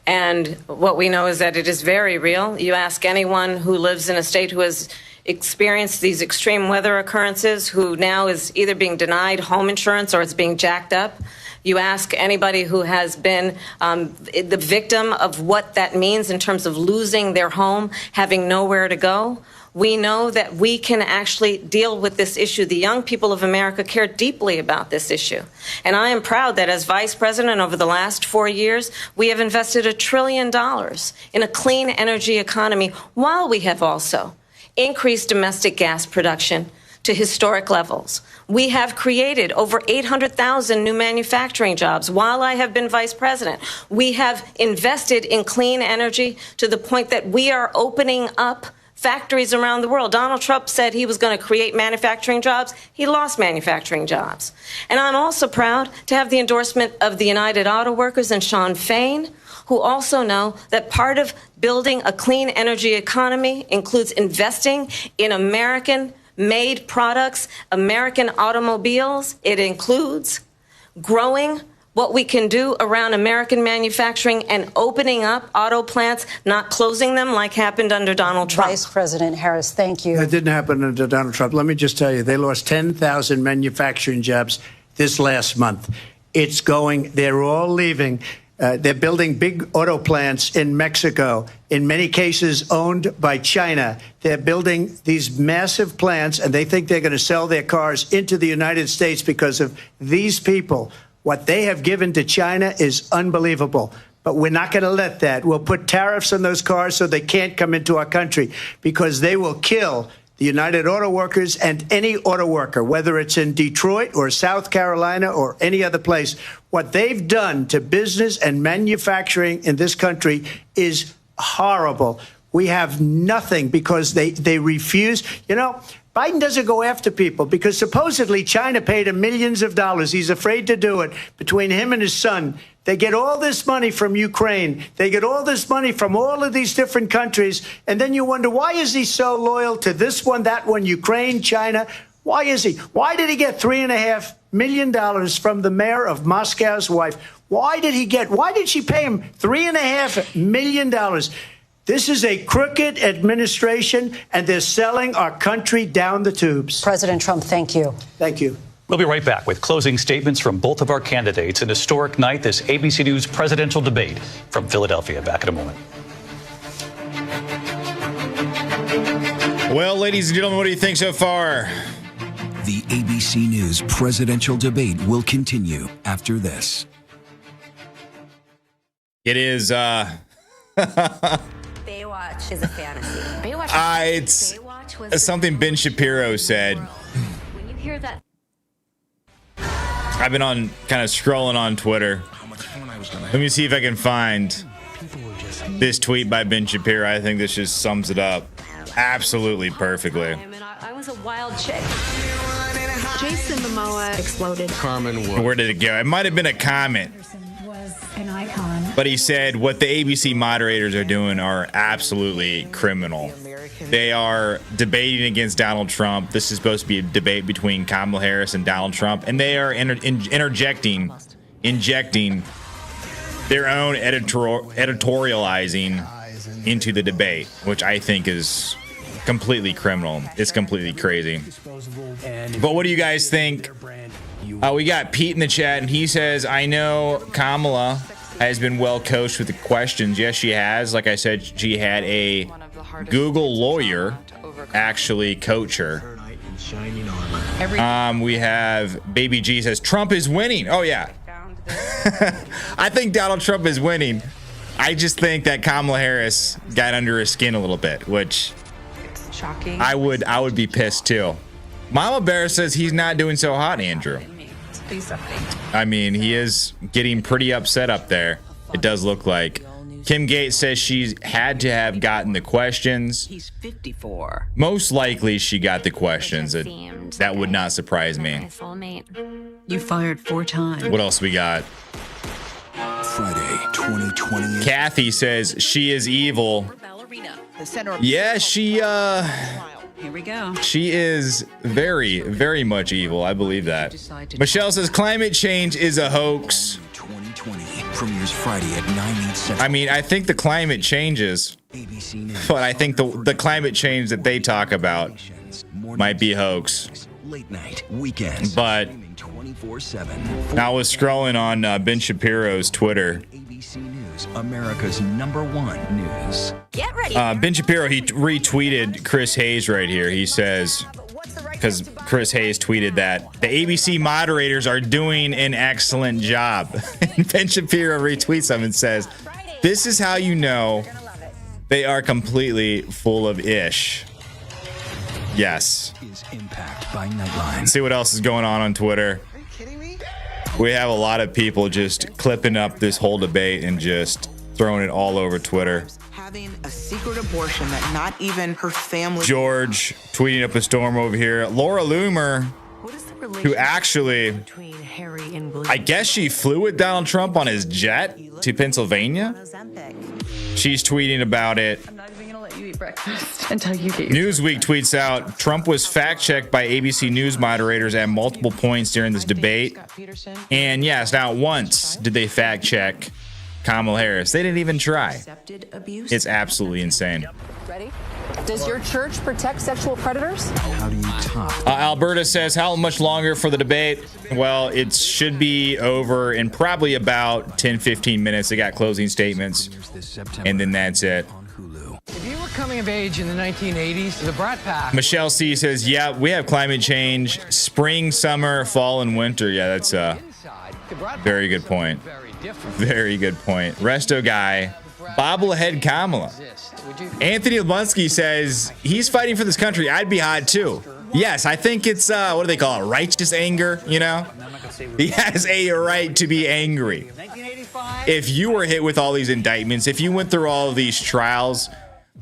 And what we know is that it is very real. You ask anyone who lives in a state who has experienced these extreme weather occurrences, who now is either being denied home insurance or it's being jacked up. You ask anybody who has been the victim of what that means in terms of losing their home, having nowhere to go. We know that we can actually deal with this issue. The young people of America care deeply about this issue. And I am proud that as vice president over the last 4 years, we have invested $1 trillion in a clean energy economy, while we have also increased domestic gas production to historic levels. We have created over 800,000 new manufacturing jobs while I have been vice president. We have invested in clean energy to the point that we are opening up factories around the world. Donald Trump said he was going to create manufacturing jobs. He lost manufacturing jobs. And I'm also proud to have the endorsement of the United Auto Workers and Sean Fain, who also know that part of building a clean energy economy includes investing in American-made products, American automobiles. It includes growing what we can do around American manufacturing and opening up auto plants, not closing them like happened under Donald Trump. Vice President Harris, thank you. That didn't happen under Donald Trump. Let me just tell you, they lost 10,000 manufacturing jobs this last month. It's going, they're all leaving. They're building big auto plants in Mexico, in many cases owned by China. They're building these massive plants, and they think they're going to sell their cars into the United States because of these people. What they have given to China is unbelievable. But we're not going to let that. We'll put tariffs on those cars so they can't come into our country, because they will kill the United Auto Workers and any auto worker, whether it's in Detroit or South Carolina or any other place. What they've done to business and manufacturing in this country is horrible. We have nothing because they refuse. You know, Biden doesn't go after people because supposedly China paid him millions of dollars. He's afraid to do it. Between him and his son, they get all this money from Ukraine. They get all this money from all of these different countries. And then you wonder, why is he so loyal to this one, that one, Ukraine, China? Why is he? Why did he get $3.5 million from the mayor of Moscow's wife? Why did she pay him $3.5 million? This is a crooked administration, and they're selling our country down the tubes. President Trump, thank you. Thank you. We'll be right back with closing statements from both of our candidates. An historic night, this ABC News presidential debate from Philadelphia. Back in a moment. Well, ladies and gentlemen, what do you think so far? The ABC News presidential debate will continue after this. It is, Baywatch is a fantasy. it's something Ben Shapiro said. When you hear that. I've been kind of scrolling on Twitter. Let me see if I can find this tweet by Ben Shapiro. I think this just sums it up absolutely perfectly. I was a wild chick. Jason Momoa exploded. Where did it go? It might have been a comment. Was an icon. But he said what the ABC moderators are doing are absolutely criminal. They are debating against Donald Trump. This is supposed to be a debate between Kamala Harris and Donald Trump, and they are injecting their own editorializing into the debate, which I think is completely criminal. It's completely crazy. But what do you guys think? We got Pete in the chat, and he says, I know Kamala has been well coached with the questions. Yes, she has. Like I said, she had a Google lawyer actually coach her. We have Baby G says, Trump is winning. Oh, yeah. I think Donald Trump is winning. I just think that Kamala Harris got under his skin a little bit, which Shocking. I would be pissed too. Mama Bear says he's not doing so hot, Andrew. I mean, he is getting pretty upset up there. It does look like. Kim Gates says she had to have gotten the questions. He's 54. Most likely she got the questions. That would not surprise me. You fired 4 times. What else we got? Friday, 2020. Kathy says she is evil. Yeah, Here we go. she is very, very much evil. I believe that. Michelle says climate change is a hoax. 2020 premieres Friday at 9, 8 Central. I mean, I think the climate changes, but I think the climate change that they talk about might be a hoax. Late night, weekends. But 24/7. I was scrolling on Ben Shapiro's Twitter. ABC News, America's #1 news. Get ready. Ben Shapiro, he retweeted Chris Hayes right here. He says, because Chris Hayes tweeted that the ABC moderators are doing an excellent job. And Ben Shapiro retweets them and says, this is how you know they are completely full of ish. Yes. Is Impact by Nightline. Let's see what else is going on Twitter. Are you kidding me? We have a lot of people just clipping up this whole debate and just throwing it all over Twitter. having a secret abortion that not even her family. George tweeting up a storm over here. Laura Loomer, who actually, I guess she flew with Donald Trump on his jet to Pennsylvania. She's tweeting about it. I'm not even going to let you eat breakfast until you get Newsweek tweets out, Trump was fact-checked by ABC News moderators at multiple points during this debate. And yes, not once did they fact-check Kamala Harris. They didn't even try. It's absolutely insane. Ready? Does your church protect sexual predators? How do you top? Alberta says, how much longer for the debate? Well, it should be over in probably about 10-15 minutes. They got closing statements, and then that's it. If you were coming of age in the 1980s, the Brat Pack. Michelle C says, yeah, we have climate change, spring, summer, fall, and winter. Yeah, that's a very good point. Very good point. Resto guy, bobblehead Kamala. Anthony Lebunski says, he's fighting for this country. I'd be hot too. Yes, I think it's, what do they call it? Righteous anger, you know? He has a right to be angry. If you were hit with all these indictments, if you went through all of these trials,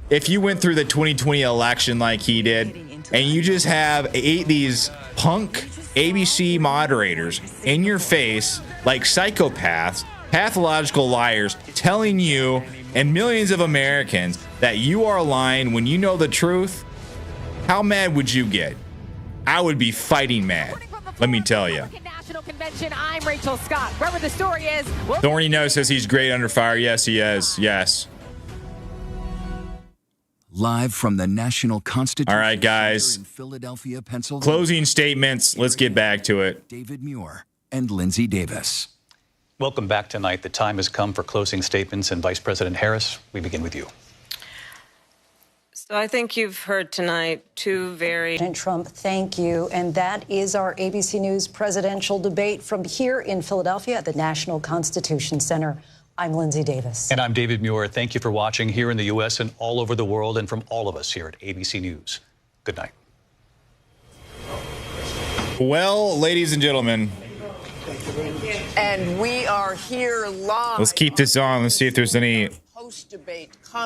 if you went through the 2020 election like he did, and you just have these punk ABC moderators in your face like psychopaths, pathological liars, telling you and millions of Americans that you are lying when you know the truth, how mad would you get? I would be fighting mad. Let me tell you. National Convention. I'm Rachel Scott. Wherever the story is. Thorny Nose says he's great under fire. Yes, he is. Yes. Live from the National Constitution. All right, guys. In Philadelphia, Pennsylvania. Closing statements. Let's get back to it. David Muir and Lindsay Davis. Welcome back tonight. The time has come for closing statements, and Vice President Harris, we begin with you. So I think you've heard tonight two very... President Trump, thank you. And that is our ABC News presidential debate from here in Philadelphia at the National Constitution Center. I'm Lindsay Davis. And I'm David Muir. Thank you for watching here in the U.S. and all over the world, and from all of us here at ABC News. Good night. Well, ladies and gentlemen, And we are here live. let's keep this on. Let's see if there's any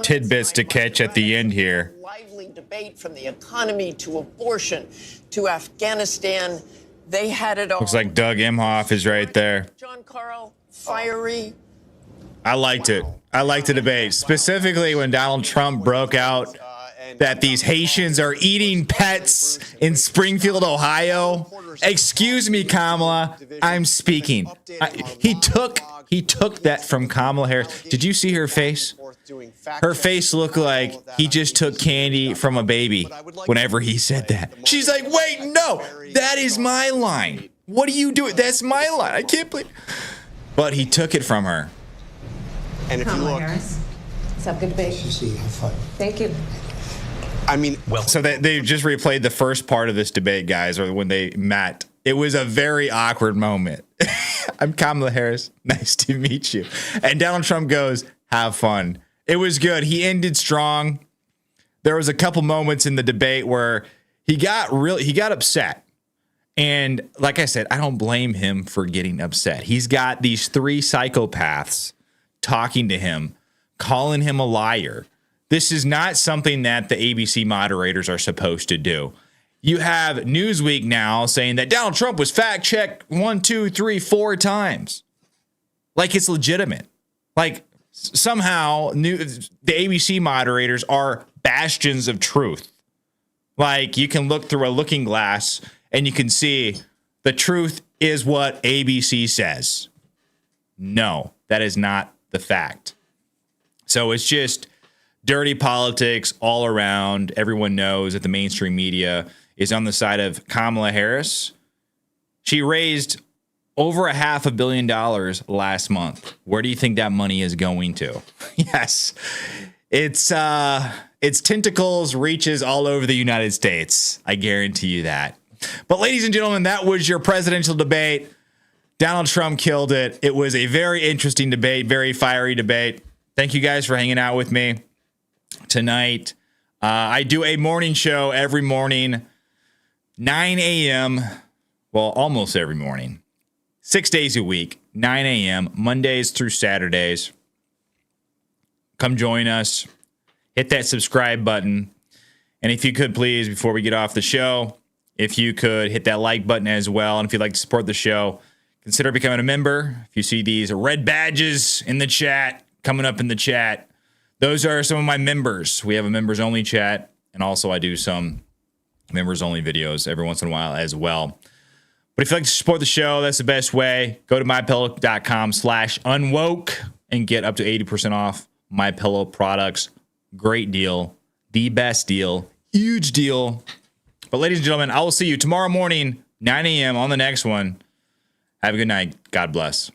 tidbits to catch at the end here. Lively debate from the economy to abortion to Afghanistan. They had it all. Looks like Doug Emhoff is right there. John Carl, fiery. I liked it. I liked the debate, specifically when Donald Trump broke out that these Haitians are eating pets in Springfield, Ohio. Excuse me, Kamala, I'm speaking. He took that from Kamala Harris. Did you see her face? Her face looked like he just took candy from a baby whenever he said that. She's like, wait, no, that is my line. What are you doing? That's my line. I can't believe. But he took it from her. And if you Kamala look, Harris. Let's have a good debate. Thank you. I mean, well, so they just replayed the first part of this debate, guys, or when they met. It was a very awkward moment. I'm Kamala Harris. Nice to meet you. And Donald Trump goes, have fun. It was good. He ended strong. There was a couple moments in the debate where he got upset. And like I said, I don't blame him for getting upset. He's got these three psychopaths talking to him, calling him a liar. This is not something that the ABC moderators are supposed to do. You have Newsweek now saying that Donald Trump was fact-checked 1, 2, 3, 4 times. Like it's legitimate. Like somehow the ABC moderators are bastions of truth. Like you can look through a looking glass and you can see the truth is what ABC says. No, that is not the fact. So it's just dirty politics all around. Everyone knows that the mainstream media is on the side of Kamala Harris. She raised over $500 million last month. Where do you think that money is going to? Yes, its tentacles reaches all over the United States. I guarantee you that. But ladies and gentlemen, that was your presidential debate. Donald Trump killed it. It was a very interesting debate, very fiery debate. Thank you guys for hanging out with me tonight. I do a morning show every morning, 9 a.m. Well, almost every morning, 6 days a week, 9 a.m., Mondays through Saturdays. Come join us. hit that subscribe button. And if you could please, before we get off the show, if you could hit that like button as well. And if you'd like to support the show, consider becoming a member. If you see these red badges in the chat, coming up in the chat, those are some of my members. We have a members only chat. And also I do some members only videos every once in a while as well. But if you'd like to support the show, that's the best way. Go to mypillow.com/unwoke and get up to 80% off MyPillow products. Great deal. The best deal. Huge deal. But ladies and gentlemen, I will see you tomorrow morning, 9 a.m. on the next one. Have a good night. God bless.